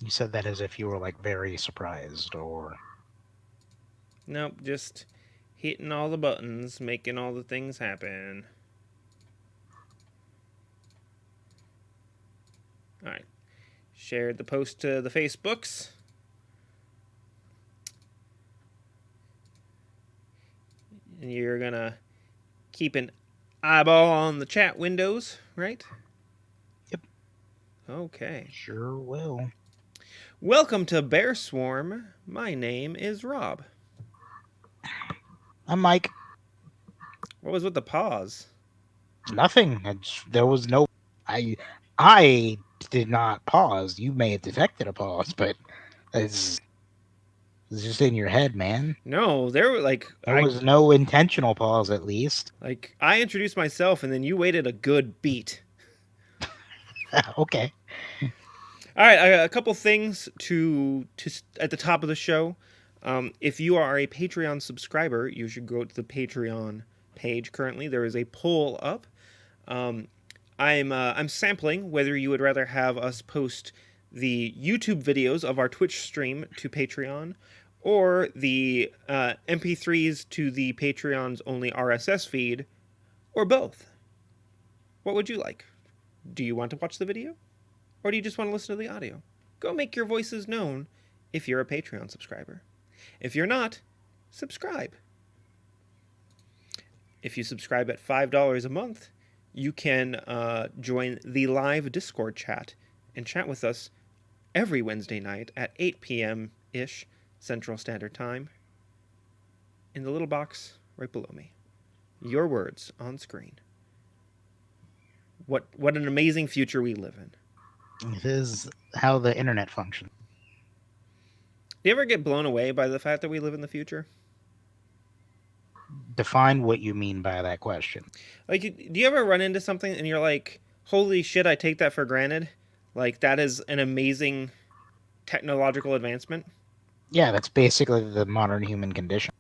You said that as if you were like very surprised, or Nope, just hitting all the buttons, making all the things happen. All right. Shared the post to the Facebooks. And you're going to keep an eyeball on the chat windows, right? yep, Okay. sure will. Welcome to Bear Swarm. My name is Rob. I'm Mike. What was with the pause? Nothing. There was no. I I did not pause. You may have detected a pause, but it's, it's just in your head, man. No, there were There was no intentional pause, at least. I introduced myself and then you waited a good beat. Okay. All right, I got a couple things to at the top of the show. If you are a Patreon subscriber, you should go to the Patreon page. Currently, there is a poll up. Um, I'm sampling whether you would rather have us post the YouTube videos of our Twitch stream to Patreon, or the MP3s to the Patreon's only RSS feed, or both. What would you like? Do you want to watch the video? Or do you just want to listen to the audio? Go make your voices known if you're a Patreon subscriber. If you're not, subscribe. If you subscribe at $5 a month, you can join the live Discord chat and chat with us every Wednesday night at 8 p.m. ish Central Standard Time in the little box right below me. Your words on screen. What an amazing future we live in. It is how the internet functions. Do you ever get blown away by the fact that we live in the future? Define what you mean by that question. Like, do you ever run into something and you're like, holy shit, I take that for granted? Like, that is an amazing technological advancement? Yeah, that's basically the modern human condition.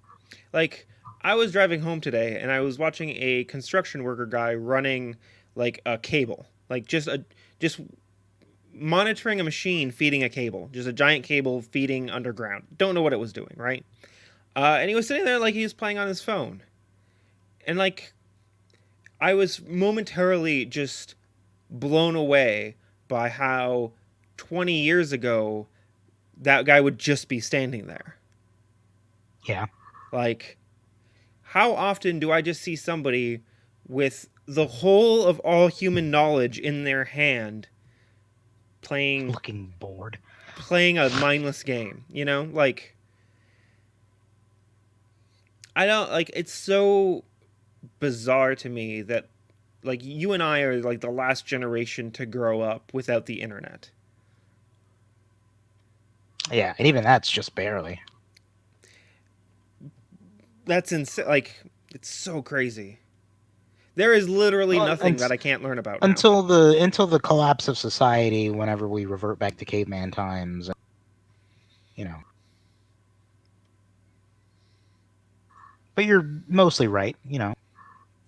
Like, I was driving home today and I was watching a construction worker guy running like a cable, like just monitoring a machine feeding a cable, just a giant cable feeding underground. Don't know what it was doing, right? And he was sitting there like he was playing on his phone, and like I was momentarily just blown away by how 20 years ago that guy would just be standing there. Yeah. Like, how often do I just see somebody with the whole of all human knowledge in their hand playing Looking bored. playing a mindless game, you know? Like, I don't like it's so bizarre to me that like you and I are like the last generation to grow up without the internet. Yeah, and even that's just barely. That's insane. Like, it's so crazy. There is literally Well, nothing that I can't learn about now. until the collapse of society, whenever we revert back to caveman times, you know. But you're mostly right,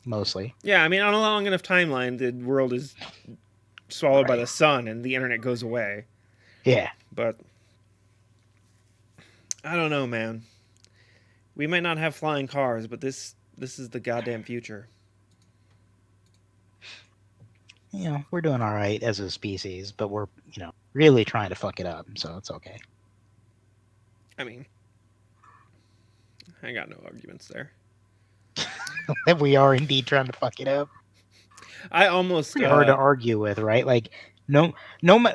mostly. Yeah, I mean, on a long enough timeline, the world is swallowed by Right. the sun and the internet goes away. Yeah. But I don't know, man. We might not have flying cars, but this is the goddamn future. We're doing all right as a species, but we're, really trying to fuck it up, so it's okay. I mean, I got no arguments there. That we are indeed trying to fuck it up. I almost Pretty hard to argue with, right? Like, no,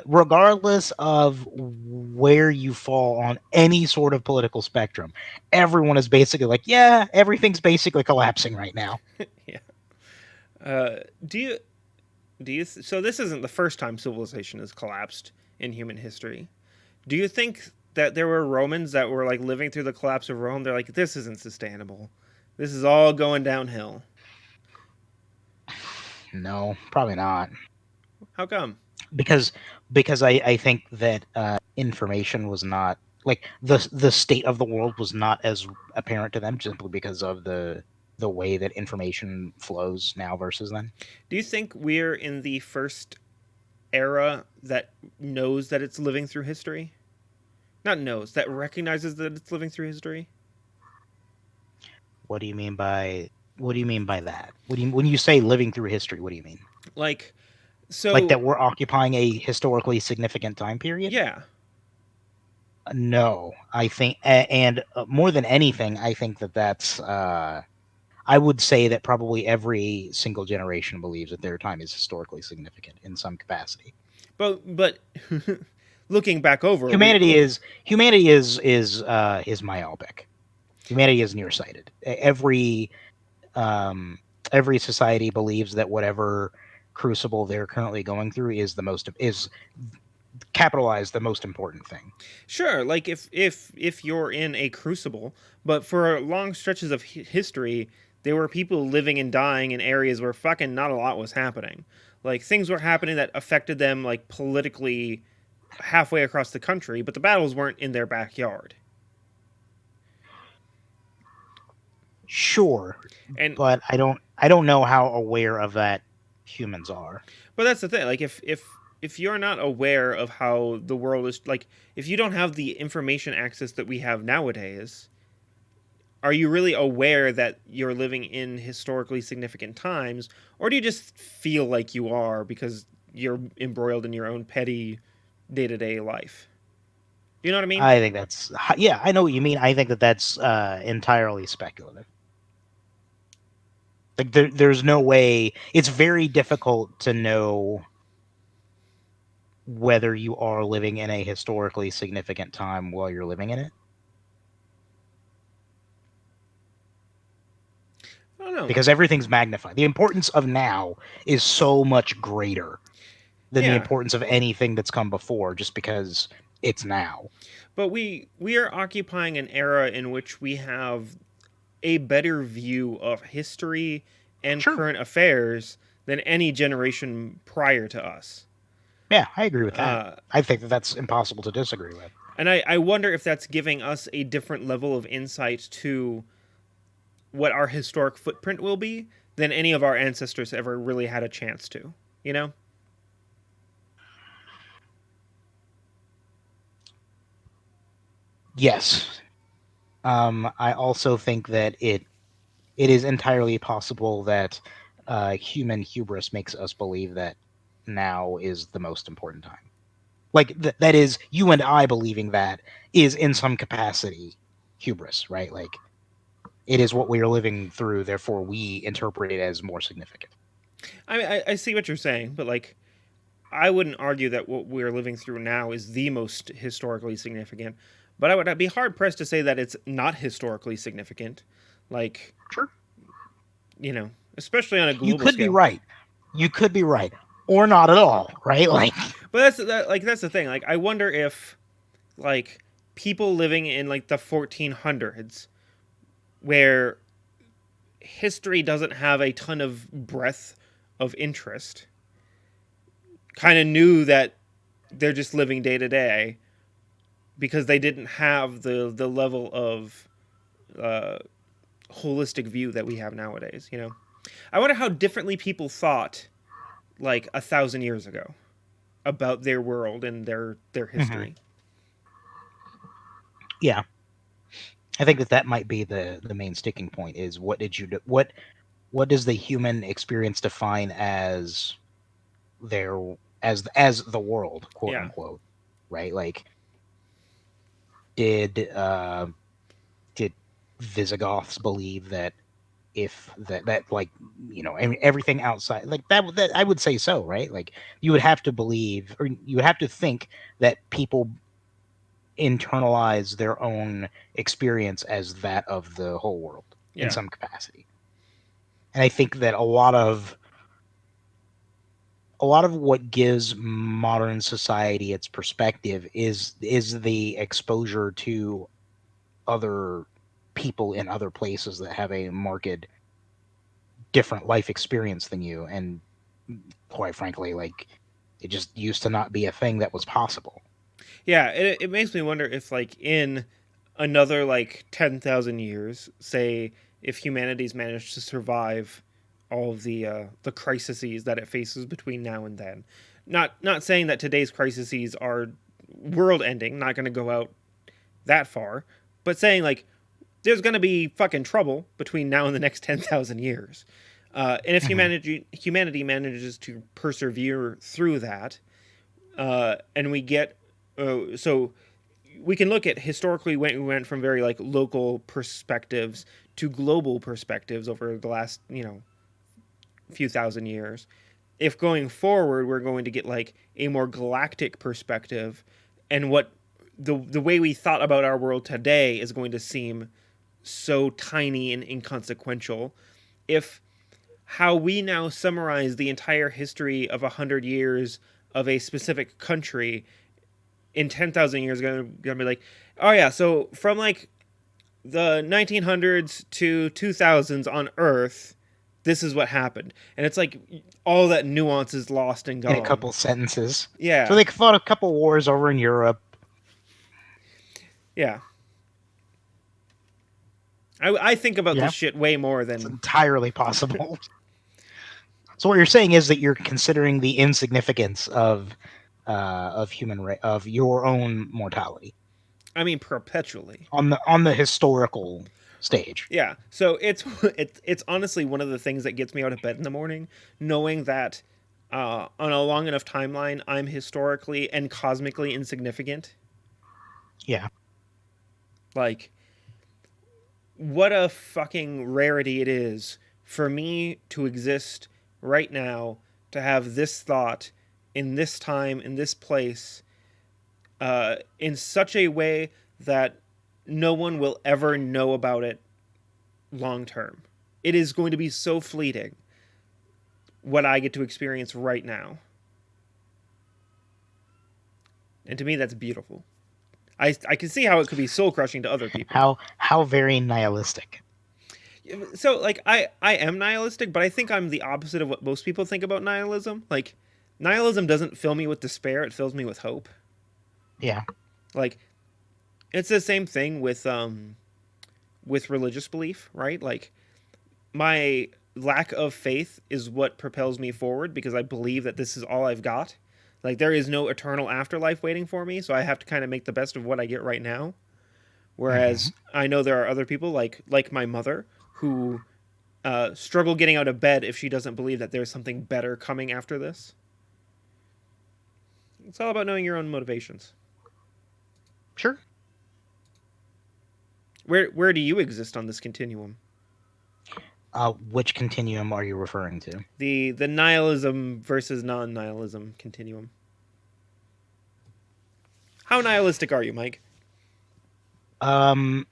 regardless of where you fall on any sort of political spectrum, everyone is basically like, yeah, everything's basically collapsing right now. yeah. Uh, do you so this isn't the first time civilization has collapsed in human history. Do you think that there were Romans that were like living through the collapse of Rome? They're like, this isn't sustainable. This is all going downhill. No, probably not. How come? Because I think that information was not like the state of the world was not as apparent to them simply because of the way that information flows now versus then. Do you think we're in the first era that knows that it's living through history? Not knows, that recognizes that it's living through history? What do you mean by that? What do you when you say living through history? What do you mean? Like, Like so, that we're occupying a historically significant time period? yeah. No, I think, and more than anything, I think that that's. I would say that probably every single generation believes that their time is historically significant in some capacity. But looking back over it, Humanity is myopic. Humanity is nearsighted. Um, every society believes that whatever crucible they're currently going through is capitalized the most important thing. sure, like if you're in a crucible, but for long stretches of history, there were people living and dying in areas where fucking not a lot was happening. Like things were happening that affected them like politically halfway across the country, but the battles weren't in their backyard. Sure, And but I don't know how aware of that humans are. but that's the thing. Like if you're not aware of how the world is, like if you don't have the information access that we have nowadays, are you really aware that you're living in historically significant times, or do you just feel like you are because you're embroiled in your own petty day-to-day life? You know what I mean? I think that's yeah. I know what you mean. I think that that's entirely speculative. Like there's no way. It's very difficult to know whether you are living in a historically significant time while you're living in it I don't know. because everything's magnified. The importance of now is so much greater than the Yeah, importance of anything that's come before just because it's now. but we are occupying an era in which we have a better view of history and Sure. current affairs than any generation prior to us. Yeah, I agree with that. Uh, I think that that's impossible to disagree with. and I wonder if that's giving us a different level of insight to what our historic footprint will be than any of our ancestors ever really had a chance to. You know? Yes. I also think that it is entirely possible that human hubris makes us believe that now is the most important time. Like that is you and I believing that is in some capacity hubris, right? Like it is what we are living through, therefore we interpret it as more significant. I mean, I see what you're saying, but like, I wouldn't argue that what we're living through now is the most historically significant. But I would be hard pressed to say that it's not historically significant. Like, Sure. especially on a You global could be scale. right. You could be right. Or not at all, right? Like But that's the thing. Like, I wonder if like people living in like the 1400s, where history doesn't have a ton of breadth of interest, kind of knew that they're just living day to day because they didn't have the level of uh, holistic view that we have nowadays. I wonder how differently people thought like 1,000 years ago about their world and their mhm. history. Yeah. I think that that might be the main sticking point is what did you do what does the human experience define as their as the world, quote Yeah, unquote, right? Like did did Visigoths believe that if that like everything outside like that I would say so, right? Like you would have to believe or you would have to think that people internalize their own experience as that of the whole world in yeah, some capacity. And I think that a lot of what gives modern society its perspective is the exposure to other people in other places that have a marked different life experience than you and quite frankly like it just used to not be a thing that was possible. yeah. It makes me wonder if like in another like 10,000 years, say if humanity's managed to survive all of the crises that it faces between now and then, Not saying that today's crises are world ending, not going to go out that far, but saying like there's going to be fucking trouble between now and the next 10,000 years. And if Hmm. humanity manages to persevere through that, and we get so we can look at historically when we went from very like local perspectives to global perspectives over the last few thousand years. If going forward we're going to get like a more galactic perspective, and what the way we thought about our world today is going to seem so tiny and inconsequential. If how we now summarize the entire history of 100 years of a specific country in 10,000 years gonna be like, oh yeah, so from like the 1900s to 2000s on Earth, this is what happened, and it's like all that nuance is lost and In a gone. couple sentences. So Yeah, they fought a couple wars over in Europe. yeah. I think about this Yeah, shit way more it's than entirely possible. So what you're saying is that you're considering the insignificance of of your own mortality I mean perpetually. on the historical stage. Yeah. So it's honestly one of the things that gets me out of bed in the morning, knowing that on a long enough timeline, I'm historically and cosmically insignificant. Yeah. Like, what a fucking rarity it is for me to exist right now, to have this thought in this time, in this place, in such a way that no one will ever know about it long term. It is going to be so fleeting what I get to experience right now. And to me, that's beautiful. I can see how it could be soul crushing to other people. How very nihilistic. So, like, I am nihilistic, but I think I'm the opposite of what most people think about nihilism. Like, nihilism doesn't fill me with despair, it fills me with hope. Yeah. Like, it's the same thing with religious belief, right? Like, my lack of faith is what propels me forward because I believe that this is all I've got. Like there is no eternal afterlife waiting for me, so I have to kind of make the best of what I get right now. Hmm. Whereas I know there are other people like my mother who struggle getting out of bed if she doesn't believe that there's something better coming after this. It's all about knowing your own motivations. Sure. Where do you exist on this continuum? Which continuum are you referring to? The nihilism versus non-nihilism continuum. How nihilistic are you, Mike? Um,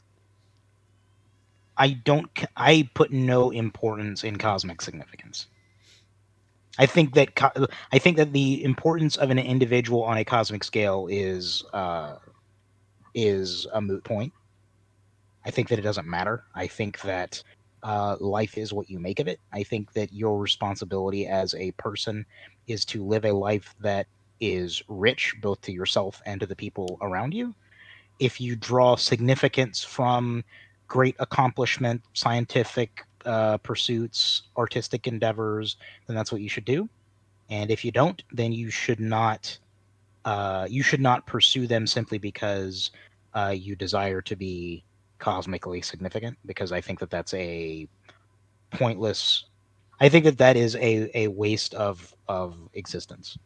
I don't. I put no importance in cosmic significance. I think that I think that the importance of an individual on a cosmic scale is a moot point. I think that it doesn't matter. I think that life is what you make of it. I think that your responsibility as a person is to live a life that is rich both to yourself and to the people around you. If you draw significance from great accomplishment, scientific pursuits, artistic endeavors, then that's what you should do. And if you don't, then you should not pursue them simply because you desire to be cosmically significant. Because I think that that's a pointless. I think that that is a waste of existence.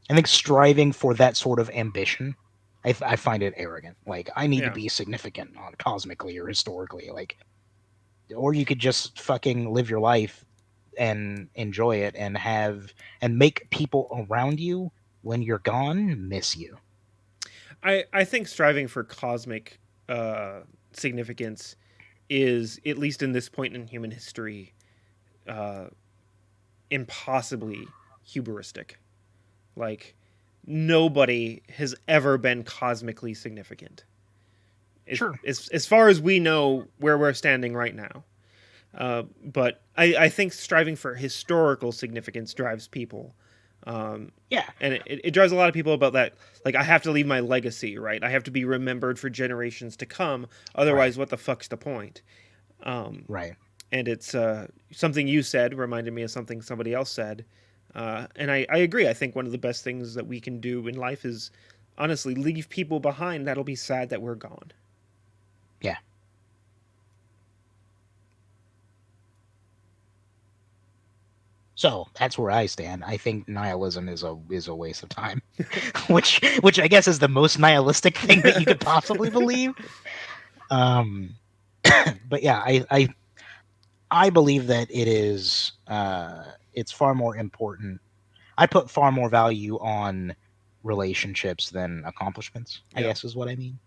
I think striving for that sort of ambition, I find it arrogant. Like I need to Yeah. be significant on cosmically or historically, like, or you could just fucking live your life and enjoy it and have and make people around you when you're gone miss you. I think striving for cosmic uh, significance is, at least in this point in human history, uh, impossibly hubristic. Like, nobody has ever been cosmically significant. Sure. As far as we know, where we're standing right now. But I think striving for historical significance drives people. Um, Yeah. and it drives a lot of people about that. Like, I have to leave my legacy, right? I have to be remembered for generations to come. Right. Otherwise, what the fuck's the point? Um, Right. and it's something you said reminded me of something somebody else said. And I agree. I think one of the best things that we can do in life is honestly leave people behind that'll be sad that we're gone. Yeah. So that's where I stand. I think nihilism is a waste of time, which I guess is the most nihilistic thing that you could possibly believe. Um, but yeah, I believe that it's far more important. I put far more value on relationships than accomplishments, I Yeah, guess is what I mean.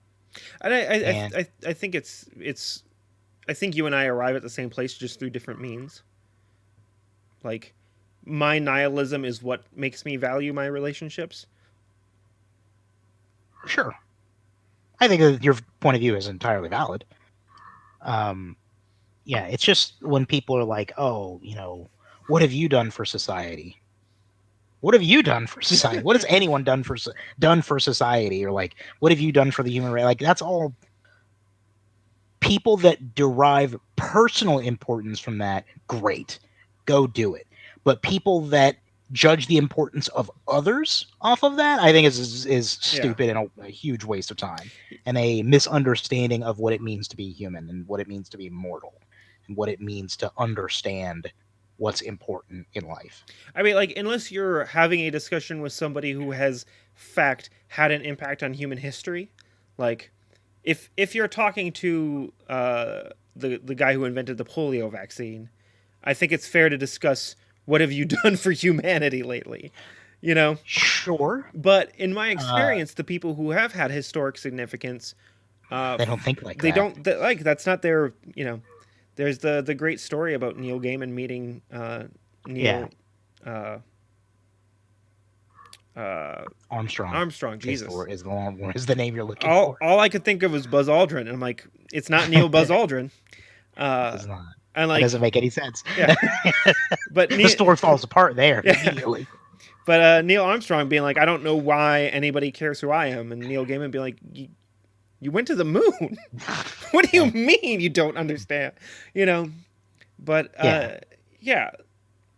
and And I think it's I think you and I arrive at the same place just through different means. Like my nihilism is what makes me value my relationships. sure, I think that your point of view is entirely valid. Um, yeah, it's just when people are like, "Oh, what have you done for society? What have you done for society? What has anyone done for society?" Or like, "What have you done for the human race?" Like that's all people that derive personal importance from that, great, go do it. But people that judge the importance of others off of that, I think is Yeah. stupid and a huge waste of time and a misunderstanding of what it means to be human and what it means to be mortal and what it means to understand what's important in life. I mean, like, unless you're having a discussion with somebody who has fact had an impact on human history, like, if you're talking to the guy who invented the polio vaccine, I think it's fair to discuss what have you done for humanity lately, you know. Sure, But in my uh, experience, the people who have had historic significance, they don't think like they that. don't like that's not their you know. There's the great story about Neil Gaiman meeting Yeah, Neil uh, uh, Armstrong Armstrong. Jesus, is the name you're looking all for. all I could think of was Buzz Aldrin, and I'm like, it's not Neil Buzz Aldrin. It Uh, does not. and That doesn't like, make any sense. yeah, but The Neil, story falls apart there yeah, immediately. but Neil Armstrong being like, I don't know why anybody cares who I am, and Neil Gaiman being like, you went to the moon. What do you Yeah. mean you don't understand? You know, but Yeah. yeah,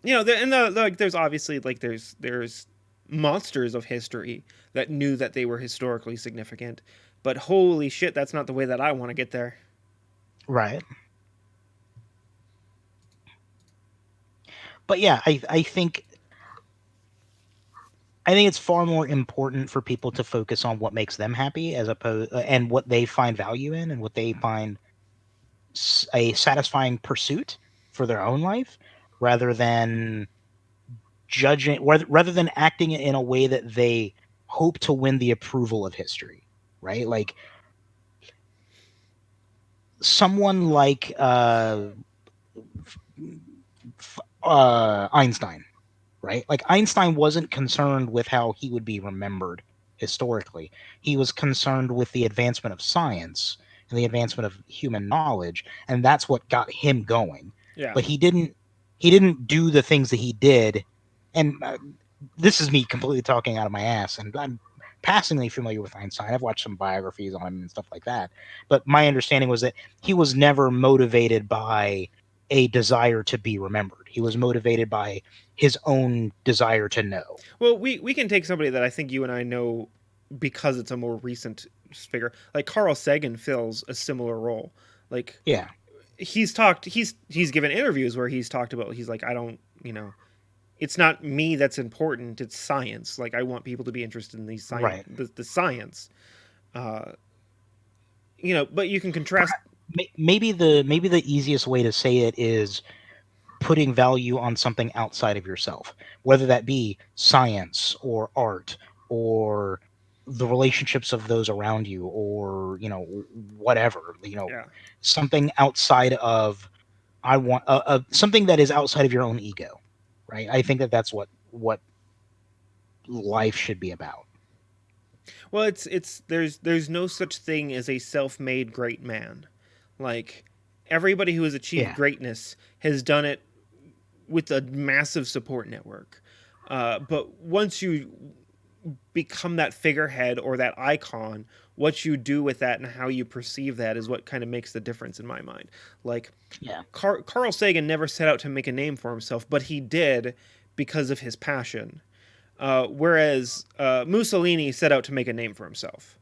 and like, there's obviously like there's monsters of history that knew that they were historically significant, but holy shit, that's not the way that I want to get there. Right. But yeah, I think it's far more important for people to focus on what makes them happy as opposed and what they find value in and what they find a satisfying pursuit for their own life rather than rather than acting in a way that they hope to win the approval of history, right? Like someone like Einstein, right? Like Einstein wasn't concerned with how he would be remembered historically. He was concerned with the advancement of science and the advancement of human knowledge, and that's what got him going. Yeah. But he didn't do the things that he did, and this is me completely talking out of my ass, and I'm passingly familiar with Einstein. I've watched some biographies on him and stuff like that. But my understanding was that he was never motivated by a desire to be remembered. He was motivated by his own desire to know. Well, we can take somebody that I think you and I know because it's a more recent figure. Like Carl Sagan fills a similar role. Like Yeah, he's given interviews where he's talked about he's like, I don't, it's not me that's important, it's science. Like I want people to be interested in right. the science. Uh, but you can contrast. Maybe the easiest way to say it is putting value on something outside of yourself, whether that be science or art or the relationships of those around you or whatever, Yeah. something outside of I want something that is outside of your own ego, right? I think that that's what life should be about. Well, it's there's no such thing as a self-made great man. Like everybody who has achieved Yeah, greatness has done it with a massive support network. But once you become that figurehead or that icon, what you do with that and how you perceive that is what kind of makes the difference in my mind. Like yeah, Carl Sagan never set out to make a name for himself, but he did because of his passion. Whereas Mussolini set out to make a name for himself.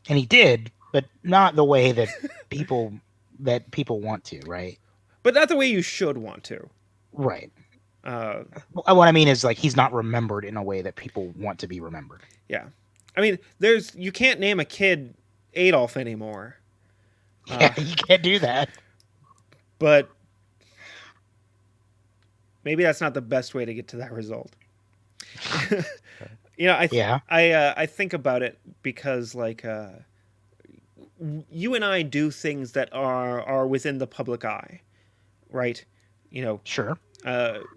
And he did, but not the way that people want to, right? But not the way you should want to. Right. Uh, What I mean is like he's not remembered in a way that people want to be remembered. yeah. I mean, there's you can't name a kid Adolf anymore. Yeah, Uh, you can't do that. but maybe that's not the best way to get to that result. you know, Yeah, I think about it because like you and I do things that are within the public eye, right? You know, sure.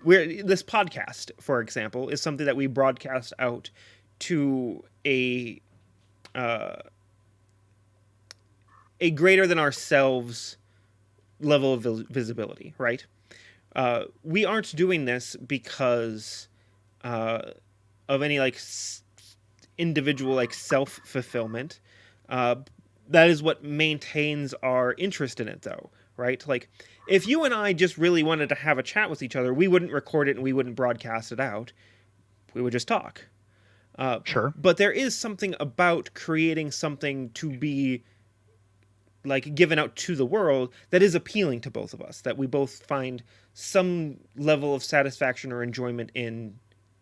we're this podcast, for example, is something that we broadcast out to uh, a greater than ourselves level of visibility, right? We aren't doing this because uh, of any like individual like self fulfillment. Uh, that is what maintains our interest in it, though, right? Like, if you and I just really wanted to have a chat with each other, we wouldn't record it and we wouldn't broadcast it out. We would just talk. Sure. But there is something about creating something to be like given out to the world that is appealing to both of us, that we both find some level of satisfaction or enjoyment in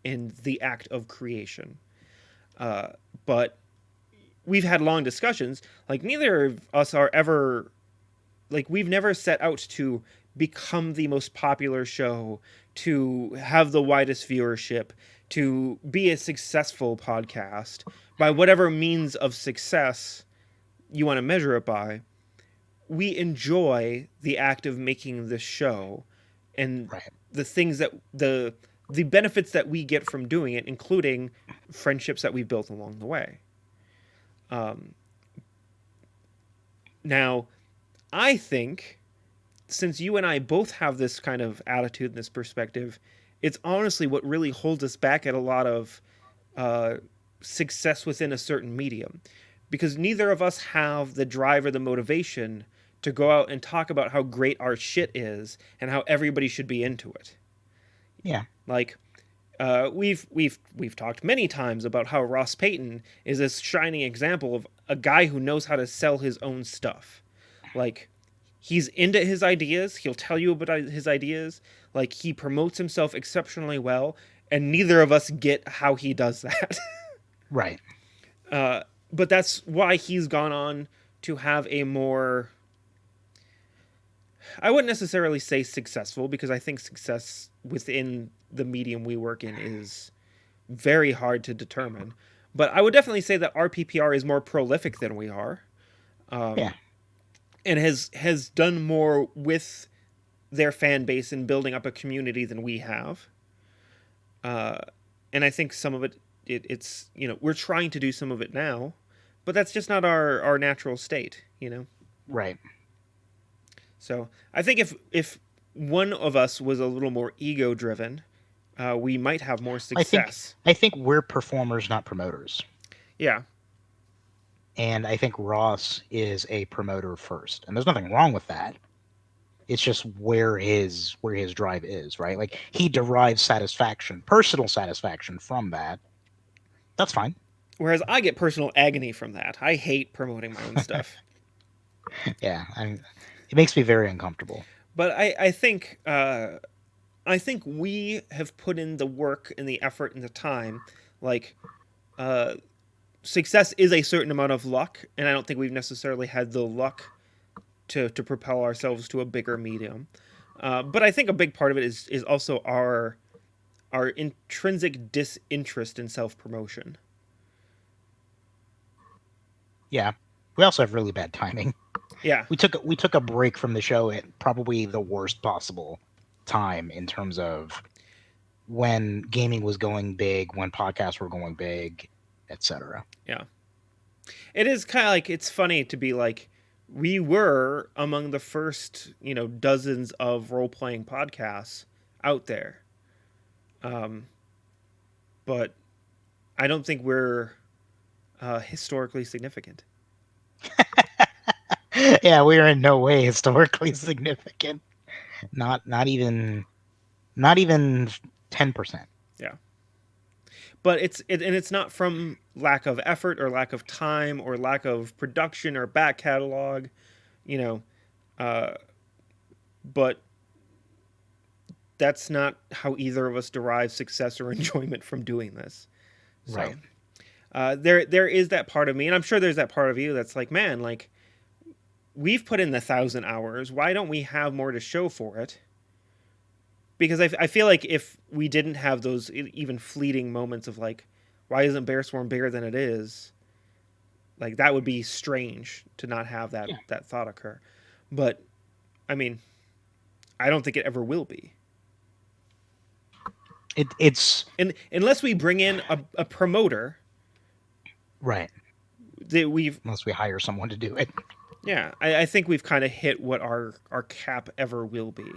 the act of creation. But we've had long discussions. Like neither of us are ever like we've never set out to become the most popular show, to have the widest viewership, to be a successful podcast by whatever means of success you want to measure it by. We enjoy the act of making this show and Right. the things that the benefits that we get from doing it, including friendships that we've built along the way. Now, I think since you and I both have this kind of attitude and this perspective, it's honestly what really holds us back at a lot of uh, success within a certain medium. Because neither of us have the drive or the motivation to go out and talk about how great our shit is and how everybody should be into it. Yeah. Like, we've talked many times about how Ross Payton is this shining example of a guy who knows how to sell his own stuff. Like, he's into his ideas. He'll tell you about his ideas. Like, he promotes himself exceptionally well, and neither of us get how he does that. Right. But that's why he's gone on to have a more, I wouldn't necessarily say successful, because I think success within the medium we work in is very hard to determine. But I would definitely say that our PPR is more prolific than we are, Yeah. and has done more with their fan base and building up a community than we have. And I think some of it's we're trying to do some of it now, but that's just not our natural state, you know. Right. So I think if one of us was a little more ego driven, we might have more I think success. I think we're performers, not promoters. Yeah, And I think Ross is a promoter first. And there's nothing wrong with that. It's just where his drive is, right? Like he derives satisfaction, personal satisfaction from that. That's fine. whereas I get personal agony from that. I hate promoting my own stuff. Yeah. It makes me very uncomfortable. But I think we have put in the work and the effort and the time. Like, uh, success is a certain amount of luck, and I don't think we've necessarily had the luck to propel ourselves to a bigger medium. But I think a big part of it is also our intrinsic disinterest in self promotion. Yeah. We also have really bad timing. Yeah, We took a break from the show at probably the worst possible time in terms of when gaming was going big, when podcasts were going big, etc. yeah. It is kind of like it's funny to be like we were among the first dozens of role playing podcasts out there, but I don't think we're historically significant. Yeah, we are in no way historically significant. Not even 10%. Yeah, but and it's not from lack of effort or lack of time or lack of production or back catalog, you know. Uh, but that's not how either of us derive success or enjoyment from doing this. So Right. there is that part of me, and I'm sure there's that part of you that's like, man, like we've put in the 1,000 hours. Why don't we have more to show for it? Because I feel like if we didn't have those even fleeting moments of like, why isn't Bear Swarm bigger than it is? Like that would be strange to not have Yeah. that thought occur. But I mean, I don't think it ever will be. It's And unless we bring in a promoter right. that we've Unless we hire someone to do it. yeah, I think we've kind of hit what our cap ever will be,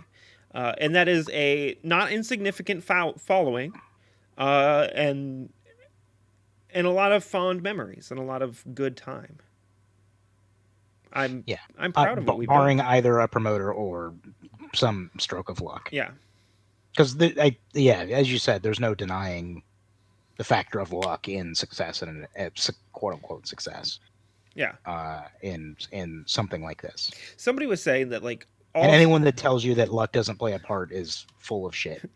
and that is a not insignificant following, uh, and and a lot of fond memories and a lot of good time. I'm Yeah. I'm proud of what we've Barring done. either a promoter or some stroke of luck. Yeah, Because yeah, as you said, there's no denying the factor of luck in success and quote unquote success yeah. in something like this. Somebody was saying that like And all anyone that tells you that luck doesn't play a part is full of shit.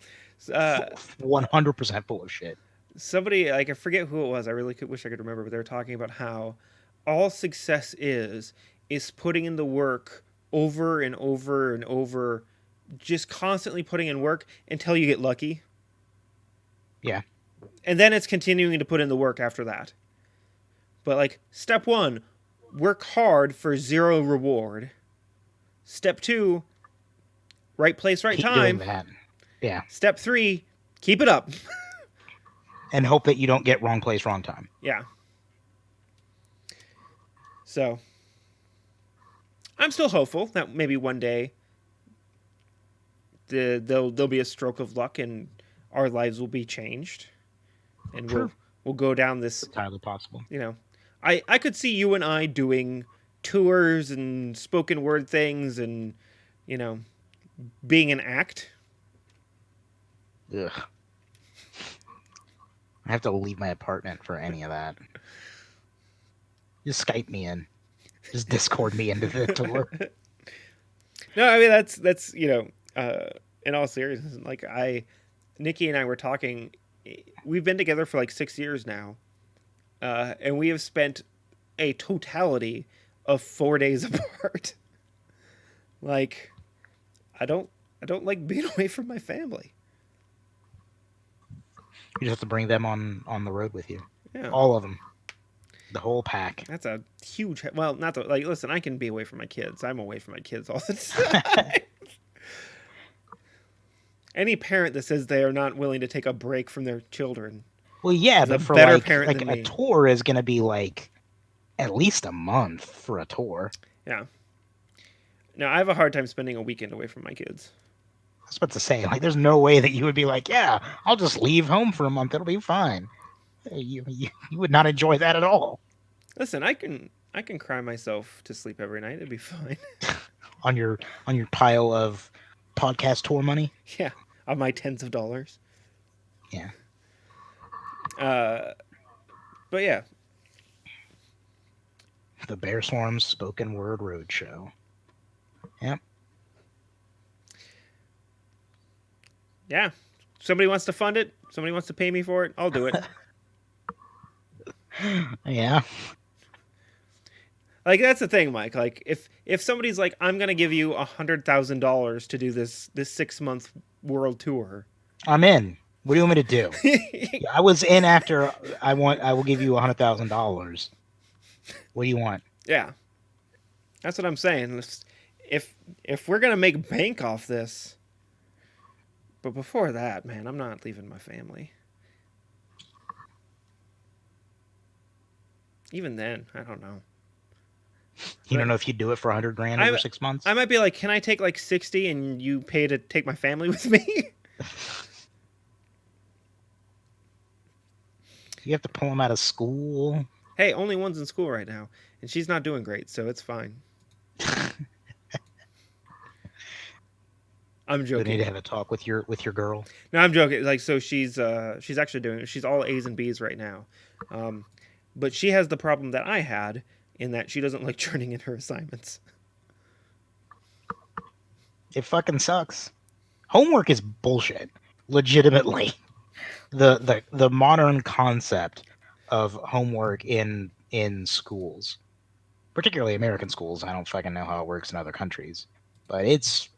uh, 100% full of shit. somebody like I forget who it was. I really wish I could remember, but they were talking about how all success is putting in the work over and over and over, just constantly putting in work until you get lucky, Yeah. and then it's continuing to put in the work after that. But like step one, work hard for zero reward. Step two, right place, right Keep doing time. that. Yeah. Step three, keep it up. And hope that you don't get wrong place, wrong time. Yeah. So I'm still hopeful that maybe one day there'll be a stroke of luck and our lives will be changed, and Sure. we'll go down this. Entirely possible. You know, I could see you and I doing tours and spoken word things, and you know, being an act. Ugh. I have to leave my apartment for any of that. Just Skype me in. Just Discord me into the tour. No, I mean that's in all seriousness, like Nikki and I were talking. We've been together for like 6 years now, and we have spent a totality of 4 days apart. Like, I don't I don't like being away from my family. You just have to bring them on the road with you. Yeah, All of them. The whole pack. that's a huge. Well, not the like. Listen, I can be away from my kids. I'm away from my kids all the time. Any parent that says they are not willing to take a break from their children Well, yeah, is a but for better parent like than a me. tour is going to be like at least a month for a tour. Yeah. No, I have a hard time spending a weekend away from my kids. I was about to say, like, there's no way that you would be like, yeah, I'll just leave home for a month. It'll be fine. You would not enjoy that at all Listen, I can cry myself to sleep every night. It'd be fine. on your pile of podcast tour money. Yeah, on my tens of dollars. Yeah, Uh, but yeah, the Bear Swarm Spoken Word Roadshow. Yep. yeah. Somebody wants to fund it. Somebody wants to pay me for it. I'll do it. Yeah. Like that's the thing, Mike. Like if somebody's like, I'm gonna give you $100,000 to do this 6 month world tour. I'm in. What do you want me to do? Yeah, I was in after I will give you $100,000. What do you want? Yeah, that's what I'm saying. If if we're gonna make bank off this, but before that, man, I'm not leaving my family. Even then, I don't know. You don't But know if you'd do it for 100 grand over I 6 months. I might be like, can I take like 60 and you pay to take my family with me? You have to pull them out of school. Hey, only one's in school right now, and she's not doing great, so it's fine. I'm You need to joking. have a talk with your girl. No, I'm joking. Like, so she's actually doing. She's all A's and B's right now, um, but she has the problem that I had in that she doesn't like turning in her assignments. It fucking sucks. Homework is bullshit. Legitimately. The modern concept of homework in schools, particularly American schools, I don't fucking know how it works in other countries, but it's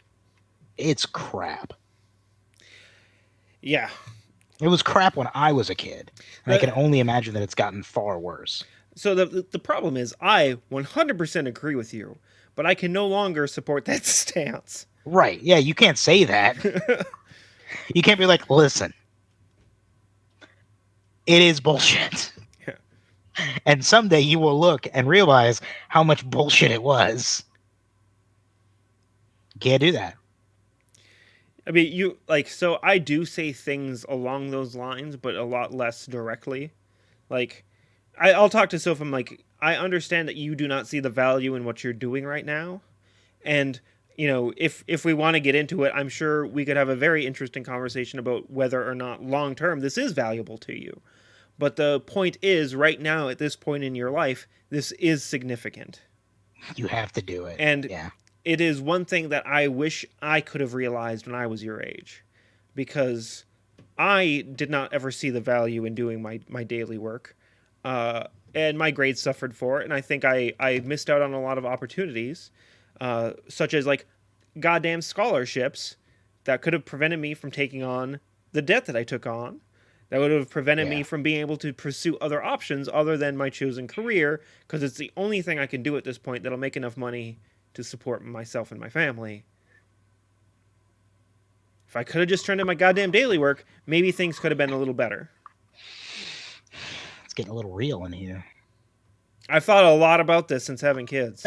crap. Yeah. It was crap when I was a kid, and I can The only imagine that it's gotten far worse. so the problem is I 100% agree with you, but I can no longer support that stance. Right. Yeah, you can't say that. You can't be like, "Listen, it is bullshit." Yeah. And someday you will look and realize how much bullshit it was. You can't do that. I mean, you like so I do say things along those lines, but a lot less directly. Like I'll talk to Sophie. I'm like, I understand that you do not see the value in what you're doing right now, and if we want to get into it, I'm sure we could have a very interesting conversation about whether or not long term this is valuable to you. But the point is, right now at this point in your life, this is significant, You have to do it. and Yeah. it is one thing that I wish I could have realized when I was your age, because I did not ever see the value in doing my daily work. And my grades suffered for it. And I think I missed out on a lot of opportunities, such as like goddamn scholarships that could have prevented me from taking on the debt that I took on. That would have prevented me Yeah. from being able to pursue other options other than my chosen career, because it's the only thing I can do at this point that'll make enough money to support myself and my family. If I could have just turned in my goddamn daily work, maybe things could have been a little better. It's getting a little real in here. I've thought a lot about this since having kids.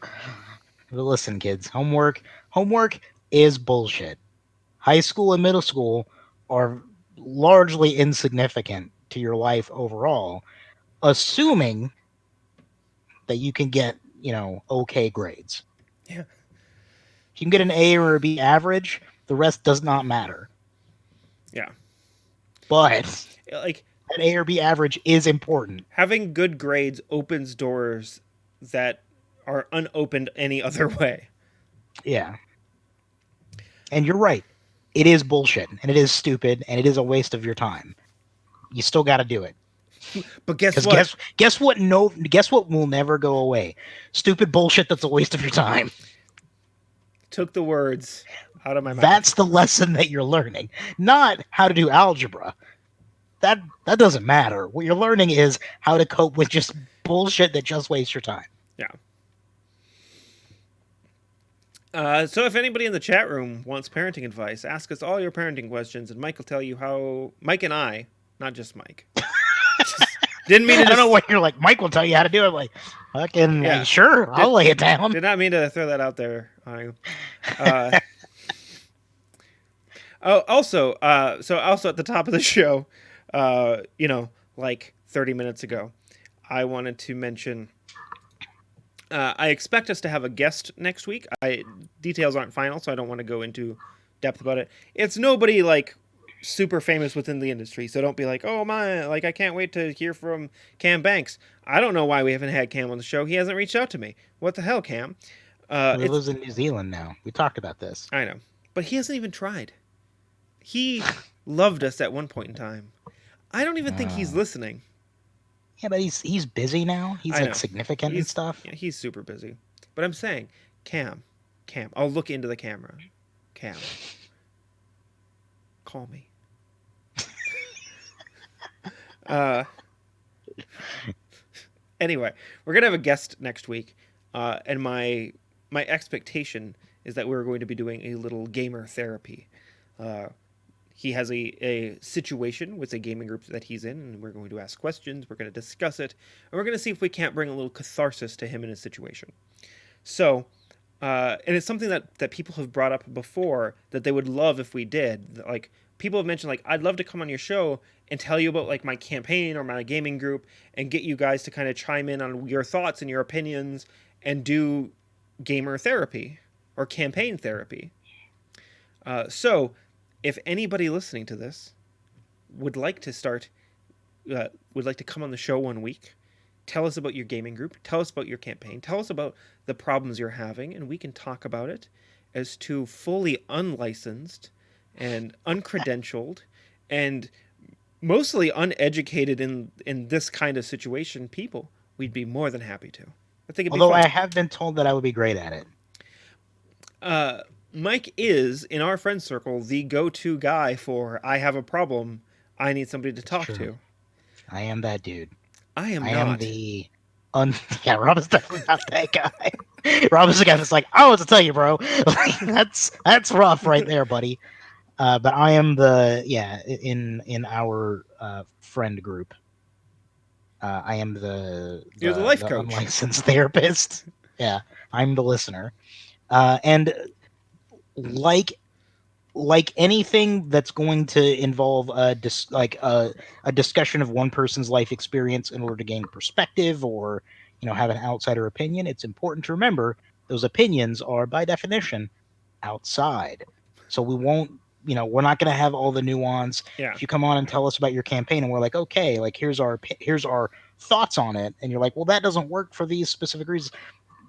But listen, kids, homework is bullshit. High school and middle school are largely insignificant to your life overall, assuming that you can get, okay grades. Yeah, If you can get an A or a B average, the rest does not matter. yeah. But Like an A or B average is important. having good grades opens doors that are unopened any other way. Yeah. And you're right. It is bullshit and it is stupid and it is a waste of your time. You still got to do it. But guess Because what? guess what? No, guess what will never go away? Stupid bullshit that's a waste of your time. Took the words out of my mouth. That's the lesson that you're learning, not how to do algebra. That doesn't matter. What you're learning is how to cope with just bullshit that just wastes your time. Yeah. So if anybody in the chat room wants parenting advice, ask us all your parenting questions, and Mike will tell you how. Mike and I, not just Mike. Just didn't mean to I don't know just. what you're like. Mike will tell you how to do it. Like, fucking Yeah. sure, I'll Did lay it down. did not mean to throw that out there on you. Uh, Oh, also, so also at the top of the show, like 30 minutes ago, I wanted to mention. I expect us to have a guest next week. Details aren't final, so I don't want to go into depth about it. It's nobody like super famous within the industry, so don't be like, oh my, like I can't wait to hear from Cam Banks. I don't know why we haven't had Cam on the show. He hasn't reached out to me. What the hell, Cam? He It's lives in New Zealand now. We talked about this. I know, but he hasn't even tried. He loved us at one point in time. I don't even think he's Uh, listening. yeah, but he's busy now. He's I like know. significant and He's stuff. yeah, he's super busy. But I'm saying, Cam, Cam, I'll look into the camera. Cam, call me. Uh anyway, we're going to have a guest next week. And my expectation is that we're going to be doing a little gamer therapy. Uh he has a situation with a gaming group that he's in, and we're going to ask questions, we're going to discuss it, and we're going to see if we can't bring a little catharsis to him in his situation. So, and it's something that people have brought up before that they would love if we did. Like people have mentioned, like I'd love to come on your show and tell you about like my campaign or my gaming group and get you guys to kind of chime in on your thoughts and your opinions and do gamer therapy. or campaign therapy. So, if anybody listening to this would like to start, would like to come on the show one week, tell us about your gaming group, tell us about your campaign, tell us about the problems you're having, and we can talk about it as two fully unlicensed and uncredentialed and mostly uneducated in this kind of situation people. We'd be more than happy to. I think it'd be Although fun. I have been told that I would be great at it. uh, Mike is, in our friend circle, the go to guy for I have a problem, I need somebody to It's talk true. to. I am that dude. I am I am not. the un. Yeah, Rob is definitely not that guy. Rob is the guy that's like, I want to tell you, bro. Like, that's rough right there, buddy. But I am the yeah in our friend group. I am You're the life the coach. unlicensed therapist. Yeah, I'm the listener. And like anything that's going to involve a discussion of one person's life experience in order to gain perspective or have an outsider opinion, it's important to remember those opinions are by definition outside. So we won't, we're not going to have all the nuance. Yeah, If you come on and tell us about your campaign and we're like, okay, like here's our thoughts on it, and you're like, well, that doesn't work for these specific reasons,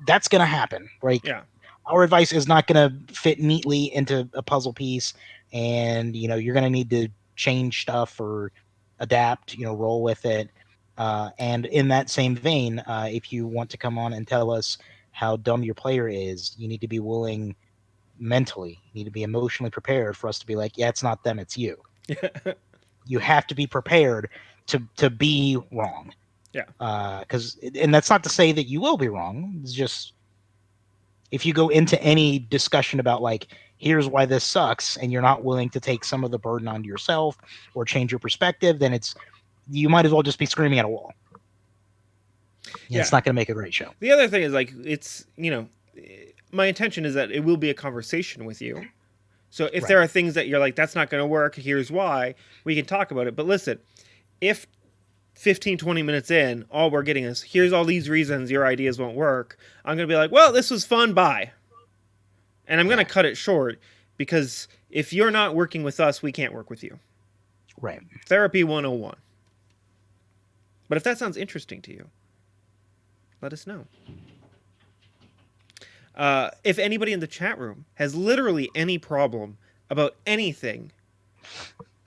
that's going to happen. Like, yeah, our advice is not going to fit neatly into a puzzle piece, and you're going to need to change stuff or adapt, roll with it. And in that same vein, if you want to come on and tell us how dumb your player is, you need to be willing mentally, you need to be emotionally prepared for us to be like, yeah, it's not them, it's you. yeah, You have to be prepared to be wrong. yeah, Because and that's not to say that you will be wrong. It's just, if you go into any discussion about like, here's why this sucks, and you're not willing to take some of the burden onto yourself or change your perspective, then you might as well just be screaming at a wall. It's yeah. not going to make a great show. The other thing is like it's my intention is that it will be a conversation with you. So if there Right. are things that you're like that's not going to work, here's why, we can talk about it. But listen, if 15, 20 minutes in, all we're getting is here's all these reasons your ideas won't work, I'm going to be like, well, this was fun, bye. And I'm going to Yeah. cut it short because if you're not working with us, we can't work with you. Right. Therapy 101. But if that sounds interesting to you, let us know. If anybody in the chat room has literally any problem about anything,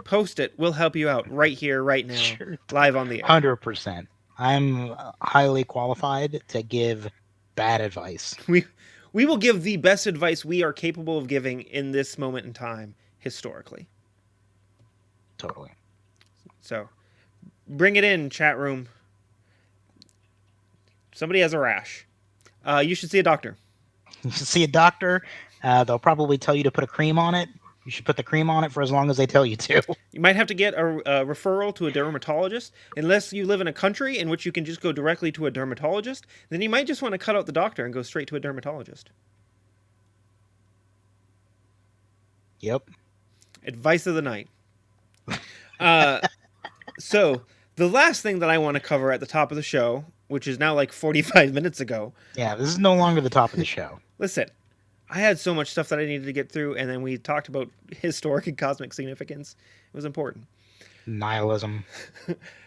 post it. We'll help you out right here, right now, Sure. live on the air. 100%. I'm highly qualified to give bad advice. We we will give the best advice we are capable of giving in this moment in time historically. Totally. So bring it in, chat room. Somebody has a rash. You should see a doctor. You should see a doctor. They'll probably tell you to put a cream on it. You should put the cream on it for as long as they tell you to. You might have to get a referral to a dermatologist. Unless you live in a country in which you can just go directly to a dermatologist, then you might just want to cut out the doctor and go straight to a dermatologist. Yep. Advice of the night. Uh, so, the last thing that I want to cover at the top of the show, which is now like 45 minutes ago, Yeah, this is no longer the top of the show. listen, I had so much stuff that I needed to get through, and then we talked about historic and cosmic significance. It was important. Nihilism.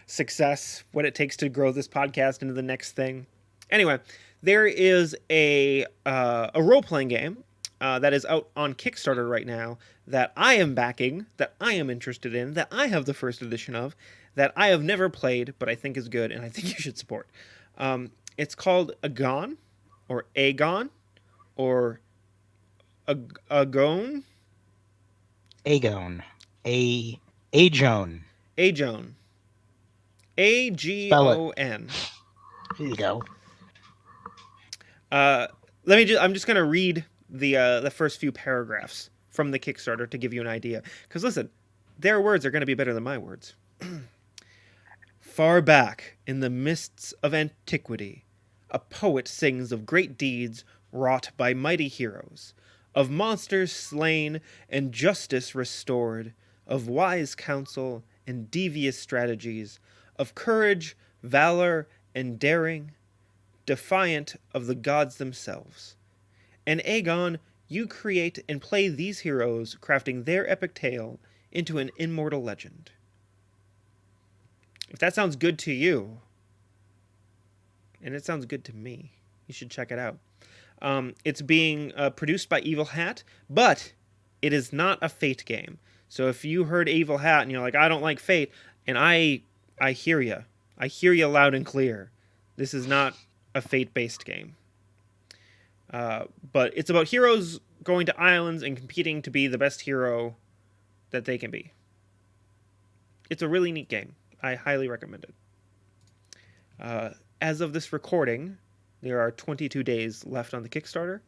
Success, what it takes to grow this podcast into the next thing. Anyway, there is a role playing game that is out on Kickstarter right now that I am backing, that I am interested in, that I have the first edition of, that I have never played, but I think is good and I think you should support. It's called Agon, or Agon, or Agon, Agon. Ajon. Ajon, A G Spell it. O N. Here you go. Uh, Let me just. I'm just gonna read the first few paragraphs from the Kickstarter to give you an idea. Because listen, their words are gonna be better than my words. Far back in the mists of antiquity, a poet sings of great deeds wrought by mighty heroes, of monsters slain and justice restored, of wise counsel and devious strategies, of courage, valor, and daring, defiant of the gods themselves. And Aegon, You create and play these heroes, crafting their epic tale into an immortal legend. If that sounds good to you, and it sounds good to me, you should check it out. It's being produced by Evil Hat, but it is not a Fate game. So if you heard Evil Hat and you're like, I don't like Fate, and I hear you, I hear you loud and clear. This is not a Fate-based game, but it's about heroes going to islands and competing to be the best hero that they can be. It's a really neat game. I highly recommend it. Uh, as of this recording, there are 22 days left on the Kickstarter.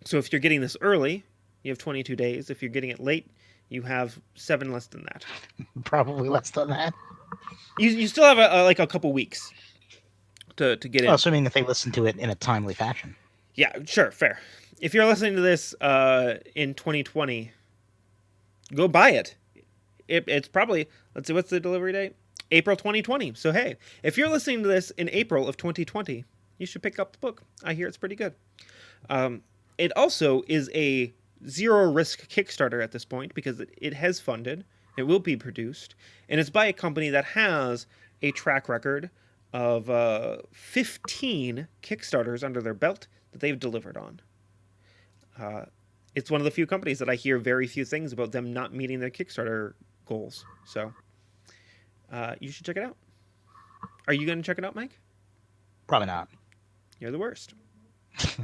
So if you're getting this early, you have 22 days. If you're getting it late, you have 7 less than that. Probably less than that. You still have like a couple weeks to get Well, in. assuming that they listen to it in a timely fashion. Yeah, sure, fair. If you're listening to this in 2020, go buy it. It's probably, let's see, what's the delivery date? April 2020. So hey, if you're listening to this in April of 2020, you should pick up the book. I hear it's pretty good. It also is a zero risk Kickstarter at this point because it has funded, it will be produced, and it's by a company that has a track record of 15 Kickstarters under their belt that they've delivered on. Uh, it's one of the few companies that I hear very few things about them not meeting their Kickstarter goals. So you should check it out. Are you going to check it out, Mike? Probably not. You're the worst.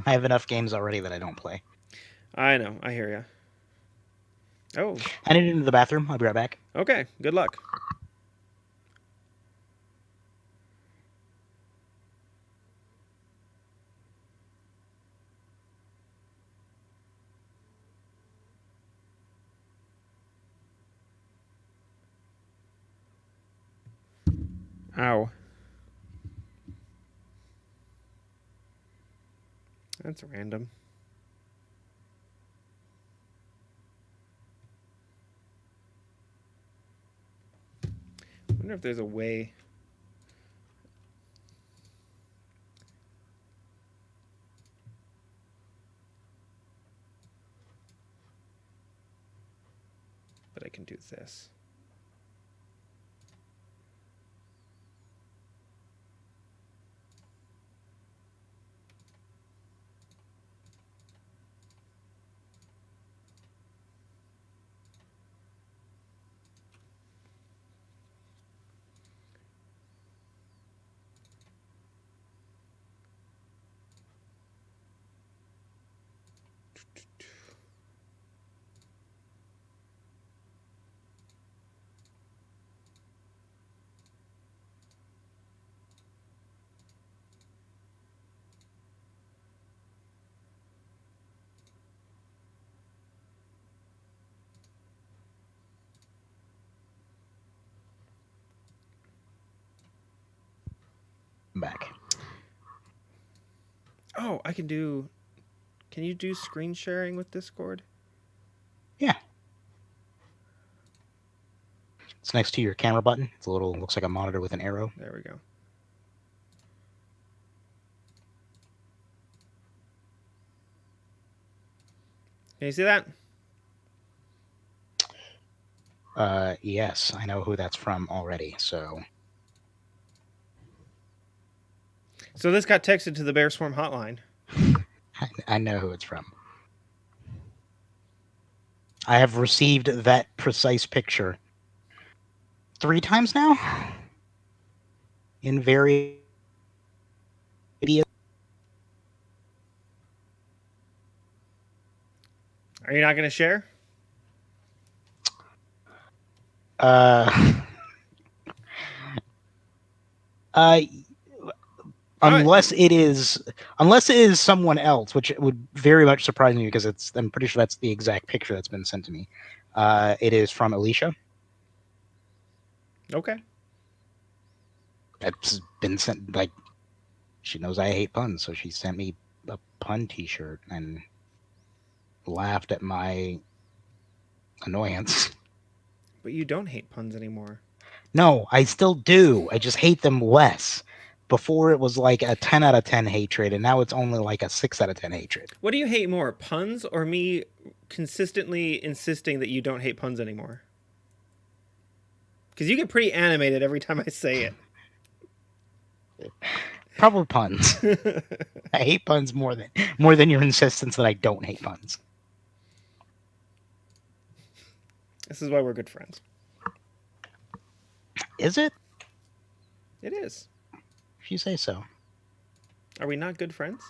I have enough games already that I don't play. I know. I hear you. Oh, I need to into the bathroom. I'll be right back. okay. Good luck. Ow. That's random. I wonder if there's a way. But I can do this. I'm back. Oh, I can do. Can you do screen sharing with Discord? Yeah. It's next to your camera button. It's a little, looks like a monitor with an arrow. There we go. Can you see that? Yes, I know who that's from already. So So this got texted to the Bear Swarm hotline. I know who it's from. I have received that precise picture 3 times now in various videos. Are you not going to share? Uh, uh, All right. unless it is someone else, which would very much surprise me because I'm pretty sure that's the exact picture that's been sent to me. It is from Alicia. Okay. It's been sent, like, she knows I hate puns, so she sent me a pun T-shirt and laughed at my annoyance. But you don't hate puns anymore. No, I still do. I just hate them less. Before it was like a 10 out of 10 hatred, and now it's only like a 6 out of 10 hatred. What do you hate more, puns or me consistently insisting that you don't hate puns anymore? Because you get pretty animated every time I say Probably puns. it. I hate puns more than your insistence that I don't hate puns. This is why we're good friends. Is it? It is. If you say so. Are we not good friends?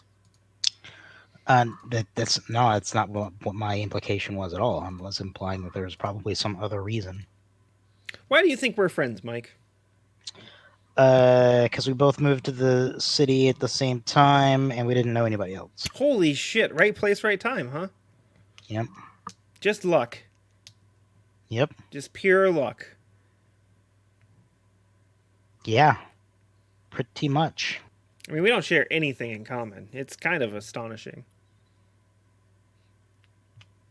That's no, that's not what my implication was at all. I was implying that there's probably some other reason. Why do you think we're friends, Mike? Because we both moved to the city at the same time, and we didn't know anybody else. Holy shit! Right place, right time, huh? Yep. Just luck. Yep. Just pure luck. Yeah. Pretty much. I mean, we don't share anything in common. It's kind of astonishing.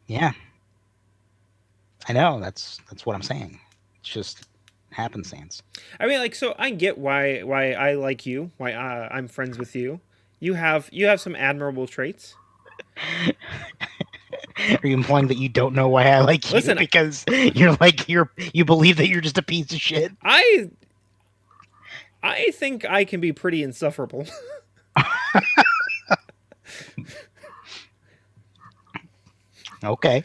Yeah. I know. That's what I'm saying. It's just happenstance. I mean, like, so I get why I like you, why I'm friends with you. You have some admirable traits. Are you implying that you don't know why I like you Listen, because you believe that you're just a piece of shit? I I think I can be pretty insufferable. Okay.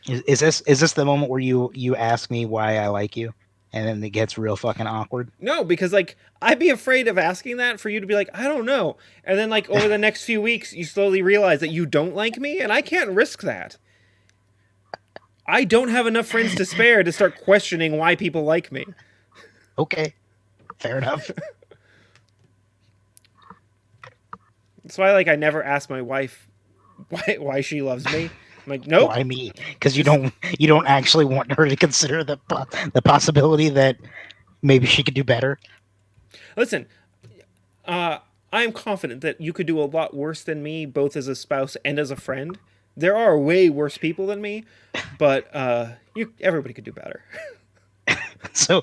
Is this the moment where you ask me why I like you, and then it gets real fucking awkward? No, because like I'd be afraid of asking that for you to be like, I don't know. And then like over the next few weeks you slowly realize that you don't like me and I can't risk that. I don't have enough friends to spare to start questioning why people like me. Okay, fair enough. That's why like I never ask my wife why she loves me. I'm like, nope. Why me? Because Just you don't actually want her to consider the possibility that maybe she could do better. listen, uh I am confident that you could do a lot worse than me, both as a spouse and as a friend. There are way worse people than me, but you everybody could do better. So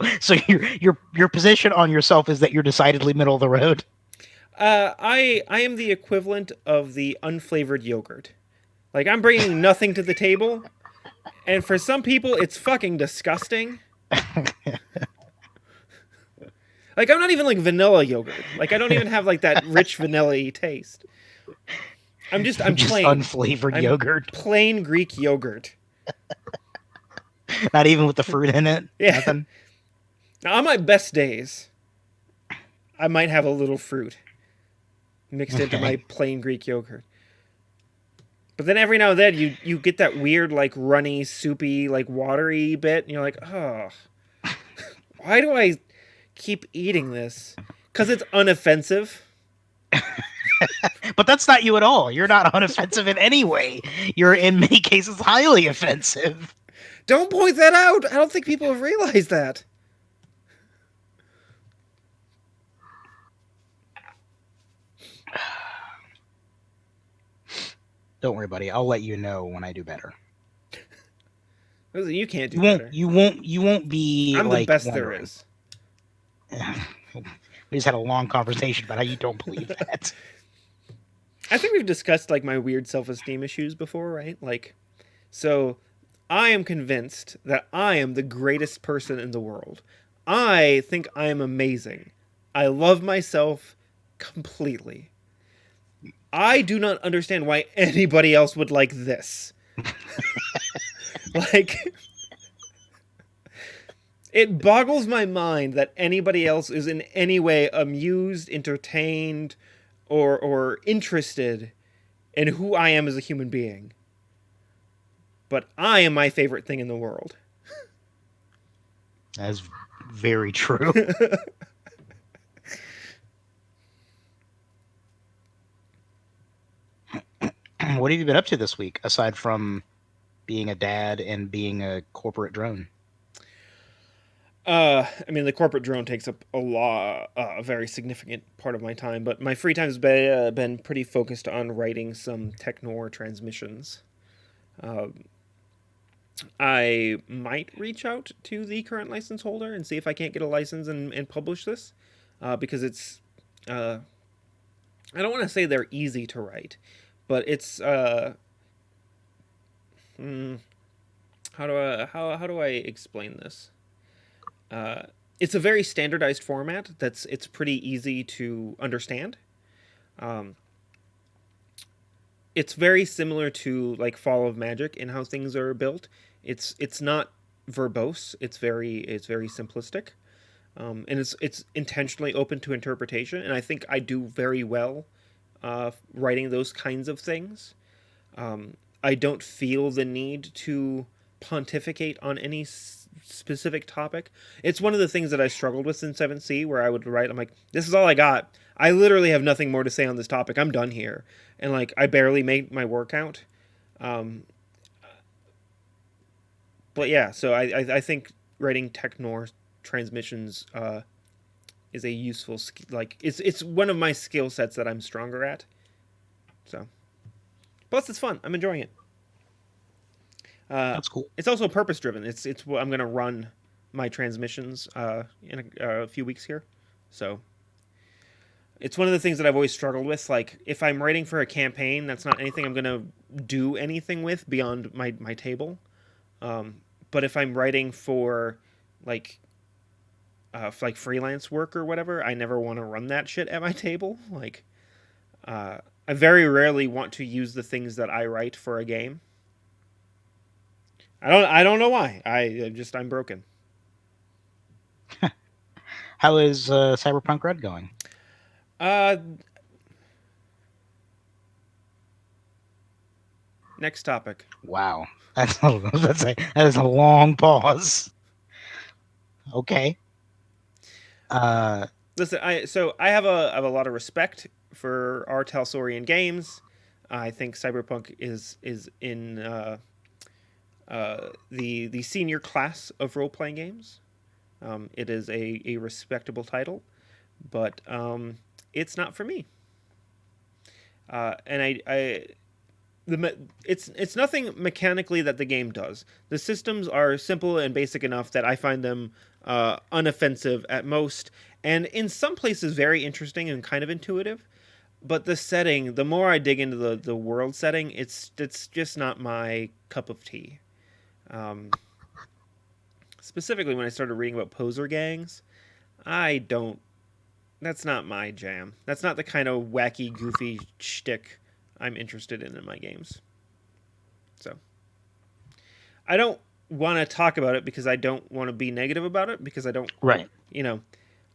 your position on yourself is that you're decidedly middle of the road. I am the equivalent of the unflavored yogurt. Like I'm bringing nothing to the table, and for some people it's fucking disgusting. Like I'm not even like vanilla yogurt. Like I don't even have like that rich vanilla-y taste. I'm Just plain. unflavored I'm yogurt, plain Greek yogurt. not even with the fruit in it. Yeah. Nothing. Now on my best days, I might have a little fruit mixed into my Okay. plain Greek yogurt. But then every now and then you get that weird like runny, soupy, like watery bit, and you're like, oh, why do I keep eating this? Because it's unoffensive. But that's not you at all. You're not unoffensive in any way. You're in many cases highly offensive. Don't point that out. I don't think people have realized that. Don't worry, buddy. I'll let you know when I do better. Listen, you can't do You won't. better. You won't be I'm the like best there wondering. is. We just had a long conversation about how you don't believe that. I think we've discussed like my weird self-esteem issues before, right? Like, so I am convinced that I am the greatest person in the world. I think I am amazing. I love myself completely. I do not understand why anybody else would like this. Like, it boggles my mind that anybody else is in any way amused, entertained, or interested in who I am as a human being. But I am my favorite thing in the world. That's very true. What have you been up to this week aside from being a dad and being a corporate drone? I mean, the corporate drone takes up a very significant part of my time, but my free time has been pretty focused on writing some Technor transmissions. Uh, I might reach out to the current license holder and see if I can't get a license and publish this, because it's. Uh, I don't want to say they're easy to write, but it's. Hmm, how do I explain this? Uh, it's a very standardized format. It's pretty easy to understand. Um, it's very similar to like Fall of Magic in how things are built. It's not verbose. It's very simplistic, and it's intentionally open to interpretation. And I think I do very well writing those kinds of things. Um, I don't feel the need to pontificate on any specific topic. It's one of the things that I struggled with in 7C, where I would write, I'm like, this is all I got. I literally have nothing more to say on this topic. I'm done here. And like, I barely make my work count. Um, but yeah, so I think writing Technor transmissions is a useful like it's one of my skill sets that I'm stronger at. So plus it's fun. I'm enjoying it. Uh, That's cool. it's also purpose driven. It's what I'm gonna run my transmissions in a few weeks here. So it's one of the things that I've always struggled with. Like if I'm writing for a campaign, that's not anything I'm gonna do anything with beyond my table. Um, but if I'm writing like for like freelance work or whatever, I never want to run that shit at my table. Like I very rarely want to use the things that I write for a game. I don't know why. I'm broken. How is Cyberpunk Red going? Uh, next topic. Wow, that is a long pause. Okay. Uh, Listen, I have a lot of respect for our Talsorian games. I think Cyberpunk is in the senior class of role playing games. It is a respectable title, but it's not for me. And it's nothing mechanically that the game does. The systems are simple and basic enough that I find them unoffensive at most, and in some places very interesting and kind of intuitive. But the setting, the more I dig into the world setting, it's just not my cup of tea. Um, Specifically, when I started reading about poser gangs, I don't. That's not my jam. That's not the kind of wacky, goofy shtick I'm interested in my games. So I don't want to talk about it because I don't want to be negative about it because I don't, right. you know,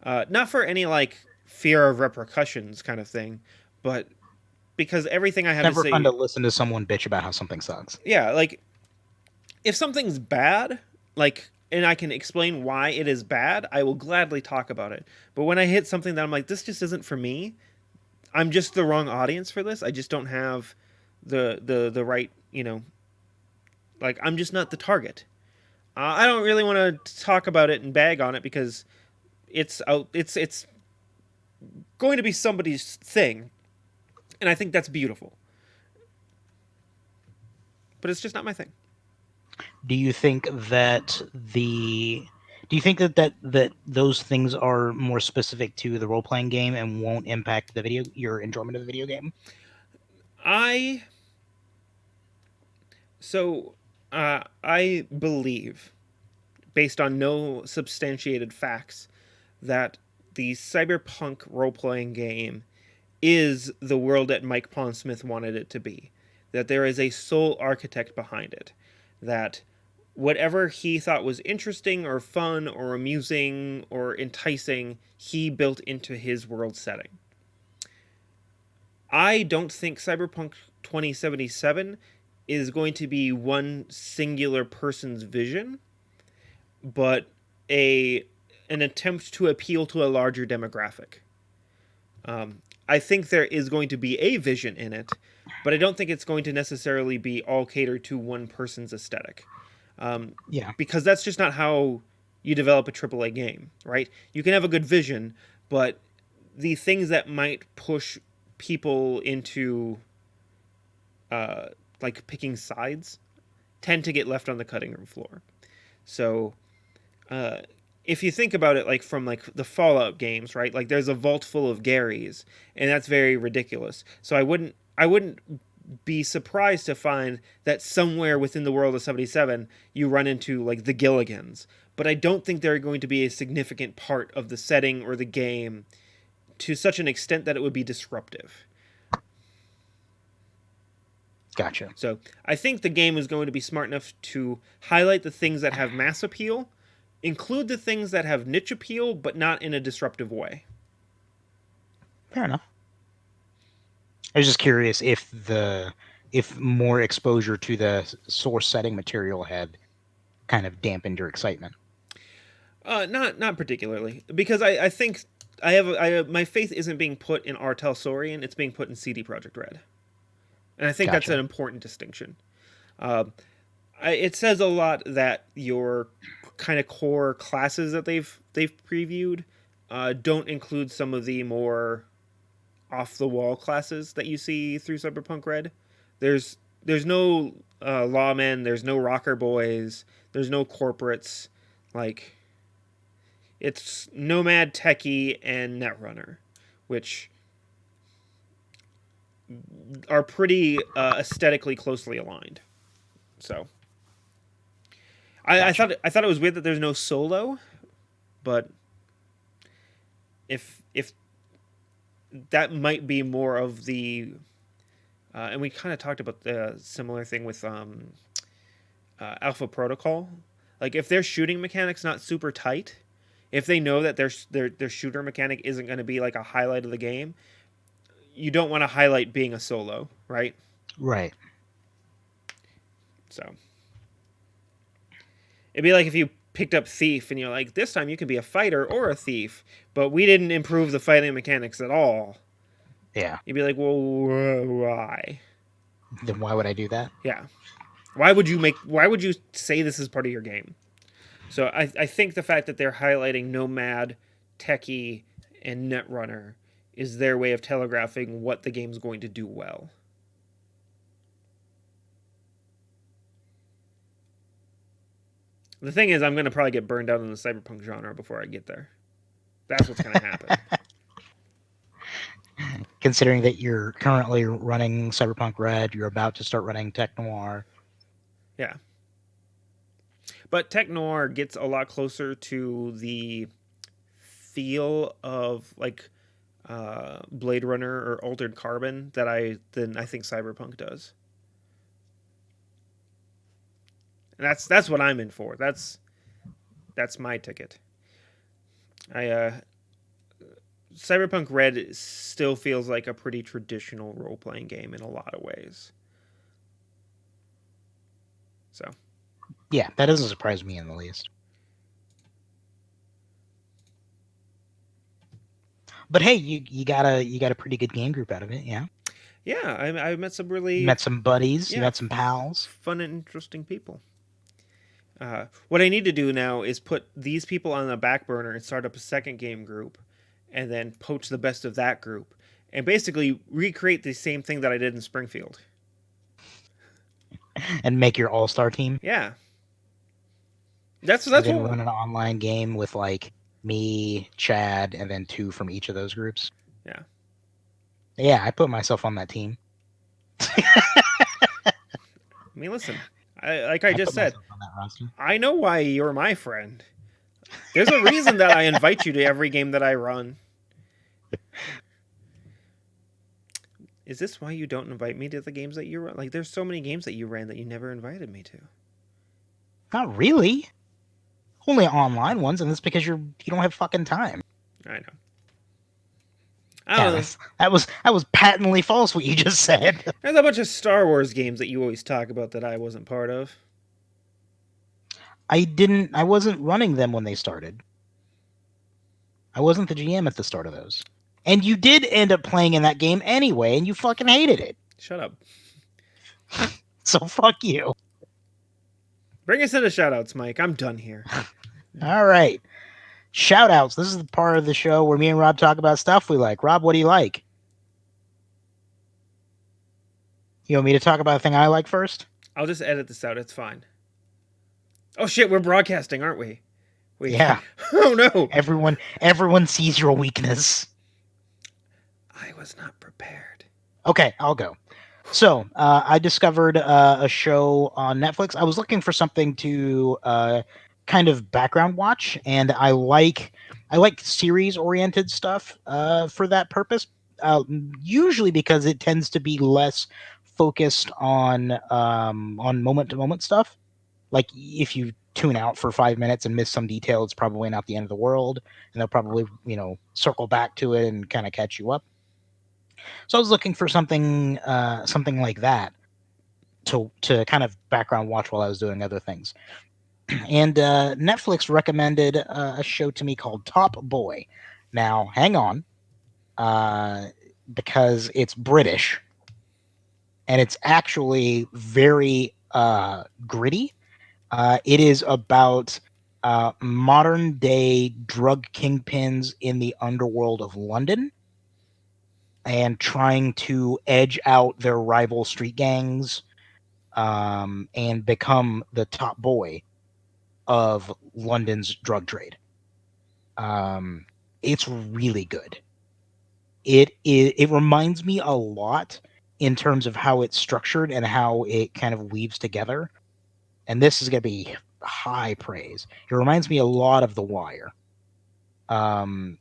not for any like fear of repercussions kind of thing, but because everything I It's have to never fun to say, listen to someone bitch about how something sucks. yeah, like if something's bad, like, and I can explain why it is bad, I will gladly talk about it. But when I hit something that I'm like, this just isn't for me, I'm just the wrong audience for this. I just don't have the right, like I'm just not the target. I don't really want to talk about it and bag on it because it's going to be somebody's thing, and I think that's beautiful. But it's just not my thing. Do you think that the do you think that those things are more specific to the role playing game and won't impact the video your enjoyment of the video game? I so I believe, based on no substantiated facts, that the cyberpunk role playing game is the world that Mike Pondsmith wanted it to be. That there is a sole architect behind it. That whatever he thought was interesting or fun or amusing or enticing, he built into his world setting. I don't think Cyberpunk 2077 is going to be one singular person's vision, but a an attempt to appeal to a larger demographic. I think there is going to be a vision in it, but I don't think it's going to necessarily be all catered to one person's aesthetic. Um, Yeah. because that's just not how you develop a AAA game, right? You can have a good vision, but the things that might push people into like picking sides tend to get left on the cutting room floor. So uh, if you think about it, like from like the Fallout games, right? Like there's a vault full of Garys, and that's very ridiculous. So I wouldn't be surprised to find that somewhere within the world of 77 you run into like the Gilligans. But I don't think they're going to be a significant part of the setting or the game to such an extent that it would be disruptive. Gotcha. So I think the game is going to be smart enough to highlight the things that have mass appeal, include the things that have niche appeal, but not in a disruptive way. Fair enough. I was just curious if more exposure to the source setting material had kind of dampened your excitement. Not particularly, because I think I have my faith isn't being put in R. Talsorian, it's being put in CD Projekt Red, and I think that's an Gotcha. important distinction. Uh, it says a lot that your kind of core classes that they've previewed don't include some of the more off the wall classes that you see through Cyberpunk Red. There's no lawmen, there's no rocker boys, there's no corporates. Like it's Nomad, Techie, and Netrunner, which are pretty aesthetically closely aligned. So I Gotcha. thought it was weird that there's no solo, but if that might be more of the and we kind of talked about the similar thing with Alpha Protocol. Like if their shooting mechanics not super tight, if they know that their shooter mechanic isn't going to be like a highlight of the game, you don't want to highlight being a solo, right? Right. So it'd be like if you picked up Thief and you're like, this time you can be a fighter or a thief, but we didn't improve the fighting mechanics at all. Yeah. You'd be like, well, why? Then why would I do that? Yeah. Why would you say this is part of your game? So I think the fact that they're highlighting Nomad, Techie, and Netrunner is their way of telegraphing what the game's going to do well. The thing is, I'm going to probably get burned out in the cyberpunk genre before I get there. That's what's going to happen. Considering that you're currently running Cyberpunk Red, you're about to start running Tech Noir. Yeah. But Tech Noir gets a lot closer to the feel of like Blade Runner or Altered Carbon than I think Cyberpunk does. And that's what I'm in for. That's my ticket. I Cyberpunk Red still feels like a pretty traditional role playing game in a lot of ways. So Yeah, that doesn't surprise me in the least. But hey, you got a pretty good game group out of it, yeah. yeah, I met some You really met some buddies, you yeah met some pals. fun and interesting people. What I need to do now is put these people on the back burner and start up a second game group, and then poach the best of that group, and basically recreate the same thing that I did in Springfield. And make your all-star team, Yeah, and that's then what. run an online game with like me, Chad, and then two from each of those groups. Yeah, Yeah, I put myself on that team. I mean, listen, like I I just put said, myself on that roster. I know why you're my friend. There's a reason that I invite you to every game that I run. Is this why you don't invite me to the games that you run? Like, there's so many games that you ran that you never invited me to. Not really. Only online ones, and that's because you don't have fucking time. I know. I Yeah, don't know. that was patently false what you just said. There's a bunch of Star Wars games that you always talk about that I wasn't part of. I wasn't running them when they started. I wasn't the GM at the start of those. And you did end up playing in that game anyway, and you fucking hated it. Shut up. So fuck you. Bring us into shoutouts, Mike. I'm done here. All right. Shout outs. This is the part of the show where me and Rob talk about stuff we like. Rob, what do you like? You want me to talk about a thing I like first? I'll just edit this out. It's fine. Oh shit, we're broadcasting, aren't we? Wait. Yeah, Oh no. everyone sees your weakness. I was not prepared. Okay, I'll go. So I discovered a show on Netflix. I was looking for something to kind of background watch, and I like series oriented stuff for that purpose. Usually because it tends to be less focused on moment to moment stuff. Like if you tune out for 5 minutes and miss some detail, it's probably not the end of the world, and they'll probably circle back to it and kind of catch you up. So I was looking for something like that to kind of background watch while I was doing other things. And Netflix recommended a show to me called Top Boy. Now, hang on, uh, because it's British and it's actually very gritty. It is about modern day drug kingpins in the underworld of London and trying to edge out their rival street gangs and become the top boy of London's drug trade. Um, it's really good. It reminds me a lot in terms of how it's structured and how it kind of weaves together. And this is going to be high praise. It reminds me a lot of The Wire, um,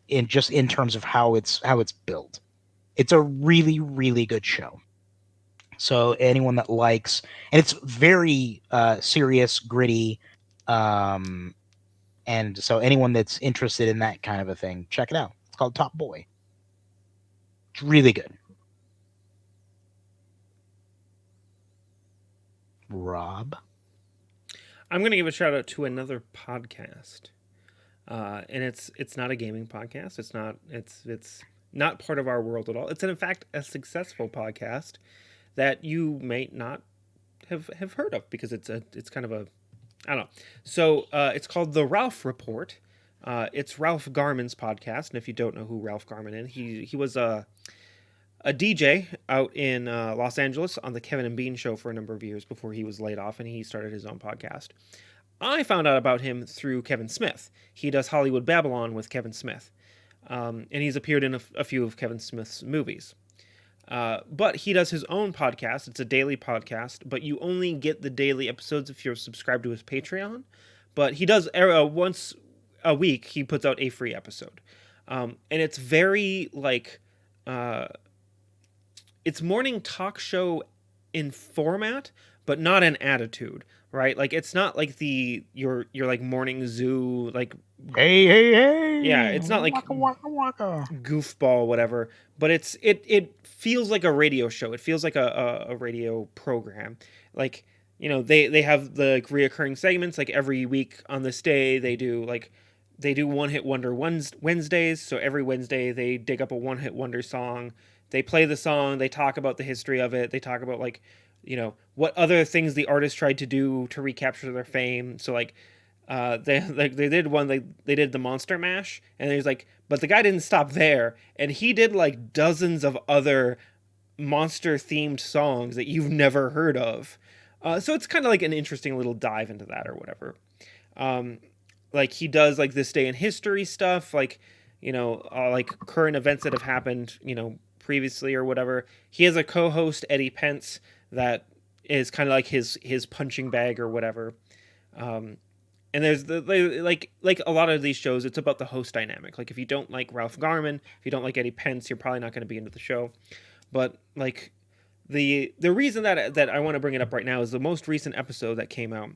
in terms of how it's built. It's a really really good show. So anyone that likes, and it's very serious, gritty, um, and so anyone that's interested in that kind of a thing, check it out. It's called Top Boy. It's really good. Rob. I'm gonna give a shout out to another podcast, and it's not a gaming podcast. It's not part of our world at all. It's in fact a successful podcast that you may not have heard of because it's kind of a I don't know. So it's called the Ralph Report. It's Ralph Garman's podcast, and if you don't know who Ralph Garman is, he was a DJ out in Los Angeles on the Kevin and Bean show for a number of years before he was laid off, and he started his own podcast. I found out about him through Kevin Smith. He does Hollywood Babylon with Kevin Smith, and he's appeared in a few of Kevin Smith's movies. But he does his own podcast. It's a daily podcast, but you only get the daily episodes if you're subscribed to his Patreon. But he does once a week. He puts out a free episode, and it's very like it's morning talk show in format, but not in attitude. Right? Like it's not like your like morning zoo like Hey, hey, yeah. hey! It's not like Waka waka waka. goofball whatever, but it feels like a radio show. It feels like a radio program. Like they have the like, reoccurring segments. Like every week on this day they do one hit wonder Wednesdays. So every Wednesday they dig up a one hit wonder song, they play the song, they talk about the history of it, they talk about like what other things the artist tried to do to recapture their fame. So like they did one they did the Monster Mash, and there's like, but the guy didn't stop there, and he did like dozens of other monster themed songs that you've never heard of. So it's kind of like an interesting little dive into that or whatever. Um, like he does like this day in history stuff, like like current events that have happened, previously or whatever. He has a co-host Eddie Pence that is kind of like his punching bag or whatever. Um, and there's like a lot of these shows, it's about the host dynamic. Like if you don't like Ralph Garman, if you don't like Eddie Pence, you're probably not going to be into the show. But like the reason that I want to bring it up right now is the most recent episode that came out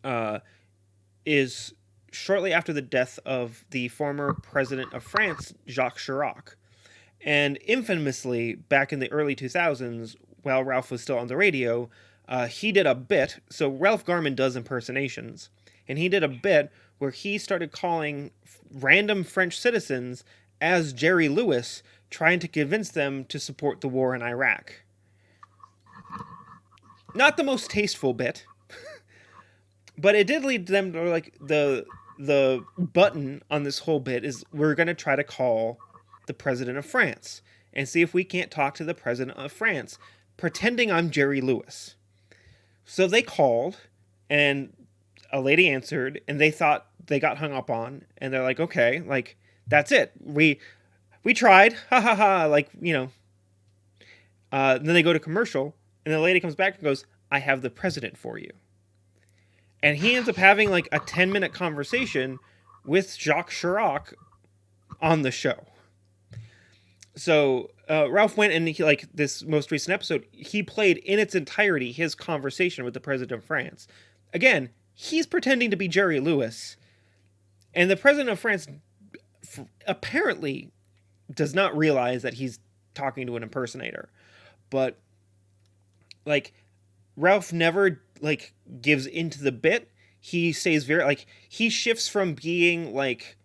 uh, is shortly after the death of the former president of France, Jacques Chirac. And infamously, back in the early 2000s, while Ralph was still on the radio, he did a bit. So Ralph Garman does impersonations, and he did a bit where he started calling random French citizens as Jerry Lewis, trying to convince them to support the war in Iraq. Not the most tasteful bit, but it did lead them to like the button on this whole bit is we're going to try to call the president of France and see if we can't talk to the president of France pretending I'm Jerry Lewis. So they called, and a lady answered, and they thought they got hung up on, and they're like, okay, like that's it. We tried, ha ha ha, like then they go to commercial, and the lady comes back and goes, I have the president for you. And he ends up having like a 10-minute conversation with Jacques Chirac on the show. So Ralph went and he, like this most recent episode, he played in its entirety his conversation with the president of France. Again, he's pretending to be Jerry Lewis, and the president of France apparently does not realize that he's talking to an impersonator. But like Ralph never like gives into the bit. He stays very like he shifts from being like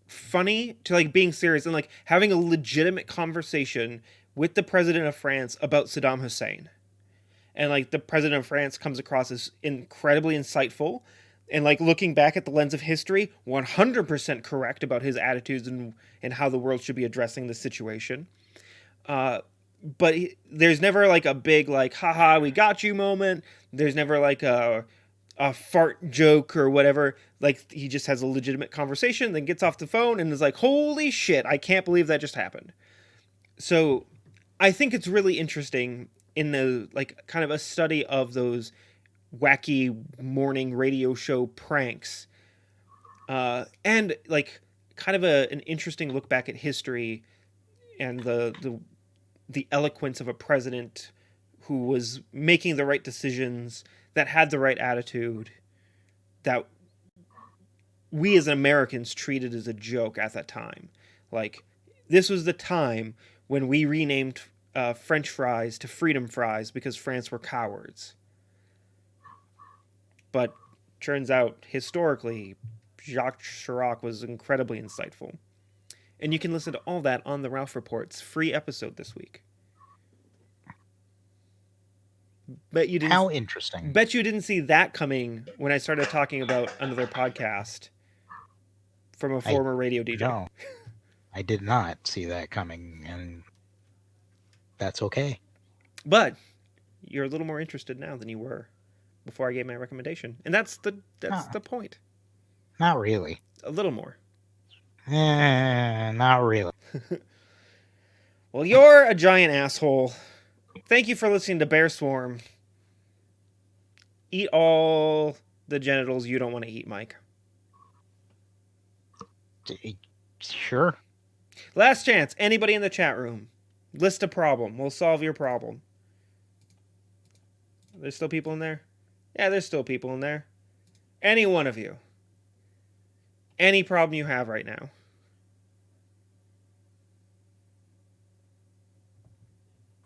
funny to like being serious and like having a legitimate conversation with the president of France about Saddam Hussein. And like the president of France comes across as incredibly insightful and like looking back at the lens of history, 100% correct about his attitudes and how the world should be addressing the situation. Uh, but there's never like a big like haha we got you moment. There's never like a fart joke or whatever. Like he just has a legitimate conversation, then gets off the phone and is like, "Holy shit, I can't believe that just happened." So, I think it's really interesting in the like kind of a study of those wacky morning radio show pranks, and like kind of an interesting look back at history and the eloquence of a president who was making the right decisions, that had the right attitude, that we as Americans treated as a joke at that time. Like, this was the time when we renamed French fries to freedom fries because France were cowards. But turns out, historically, Jacques Chirac was incredibly insightful. And you can listen to all that on the Ralph Report's free episode this week. Bet you didn't How interesting. bet you didn't see that coming when I started talking about another podcast from a I former radio DJ. no, I did not see that coming, and that's okay. But you're a little more interested now than you were before I gave my recommendation. And that's Not, the point. not really. A little more. Not really. Well, you're a giant asshole. Thank you for listening to Bear Swarm. Eat all the genitals you don't want to eat, Mike. Sure. Last chance. Anybody in the chat room. List a problem. We'll solve your problem. There's still people in there? Yeah, there's still people in there. Any one of you. Any problem you have right now.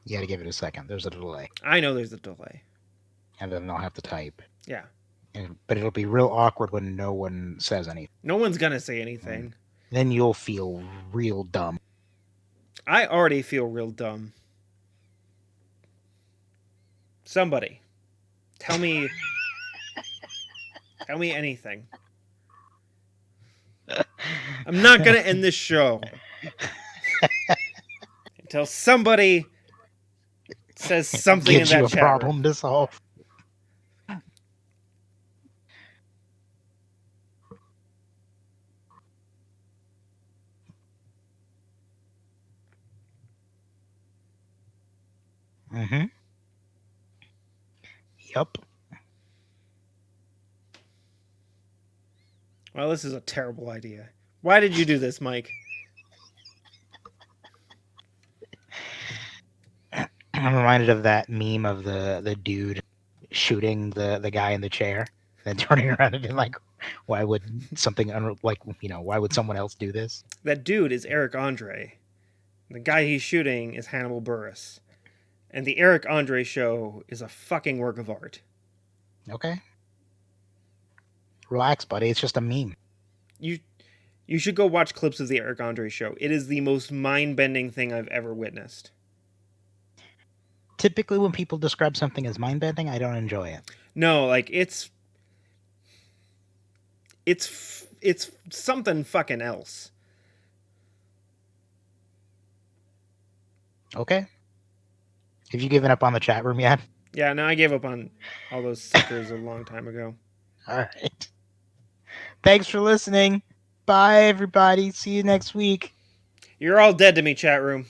You got to give it a second. There's a delay, I know there's a delay. and then I'll have to type. Yeah. But it'll be real awkward when no one says anything. No one's gonna say anything. Then you'll feel real dumb. I already feel real dumb. Somebody. Tell me tell me anything. I'm not gonna end this show until somebody says something Gives in you that a chat room. problem to solve. Mm-hmm. Yep. Well, this is a terrible idea. Why did you do this, Mike? I'm reminded of that meme of the dude shooting the guy in the chair, then turning around and being like, "Why would something why would someone else do this?" That dude is Eric Andre. The guy he's shooting is Hannibal Buress. And the Eric Andre show is a fucking work of art. Okay, relax, buddy. It's just a meme. You you should go watch clips of the Eric Andre show. It is the most mind-bending thing I've ever witnessed. Typically, when people describe something as mind bending, I don't enjoy it. No, like it's something fucking else. Okay, Have you given up on the chat room yet? Yeah, no, I gave up on all those suckers a long time ago. All right. Thanks for listening. Bye, everybody. See you next week. You're all dead to me, chat room.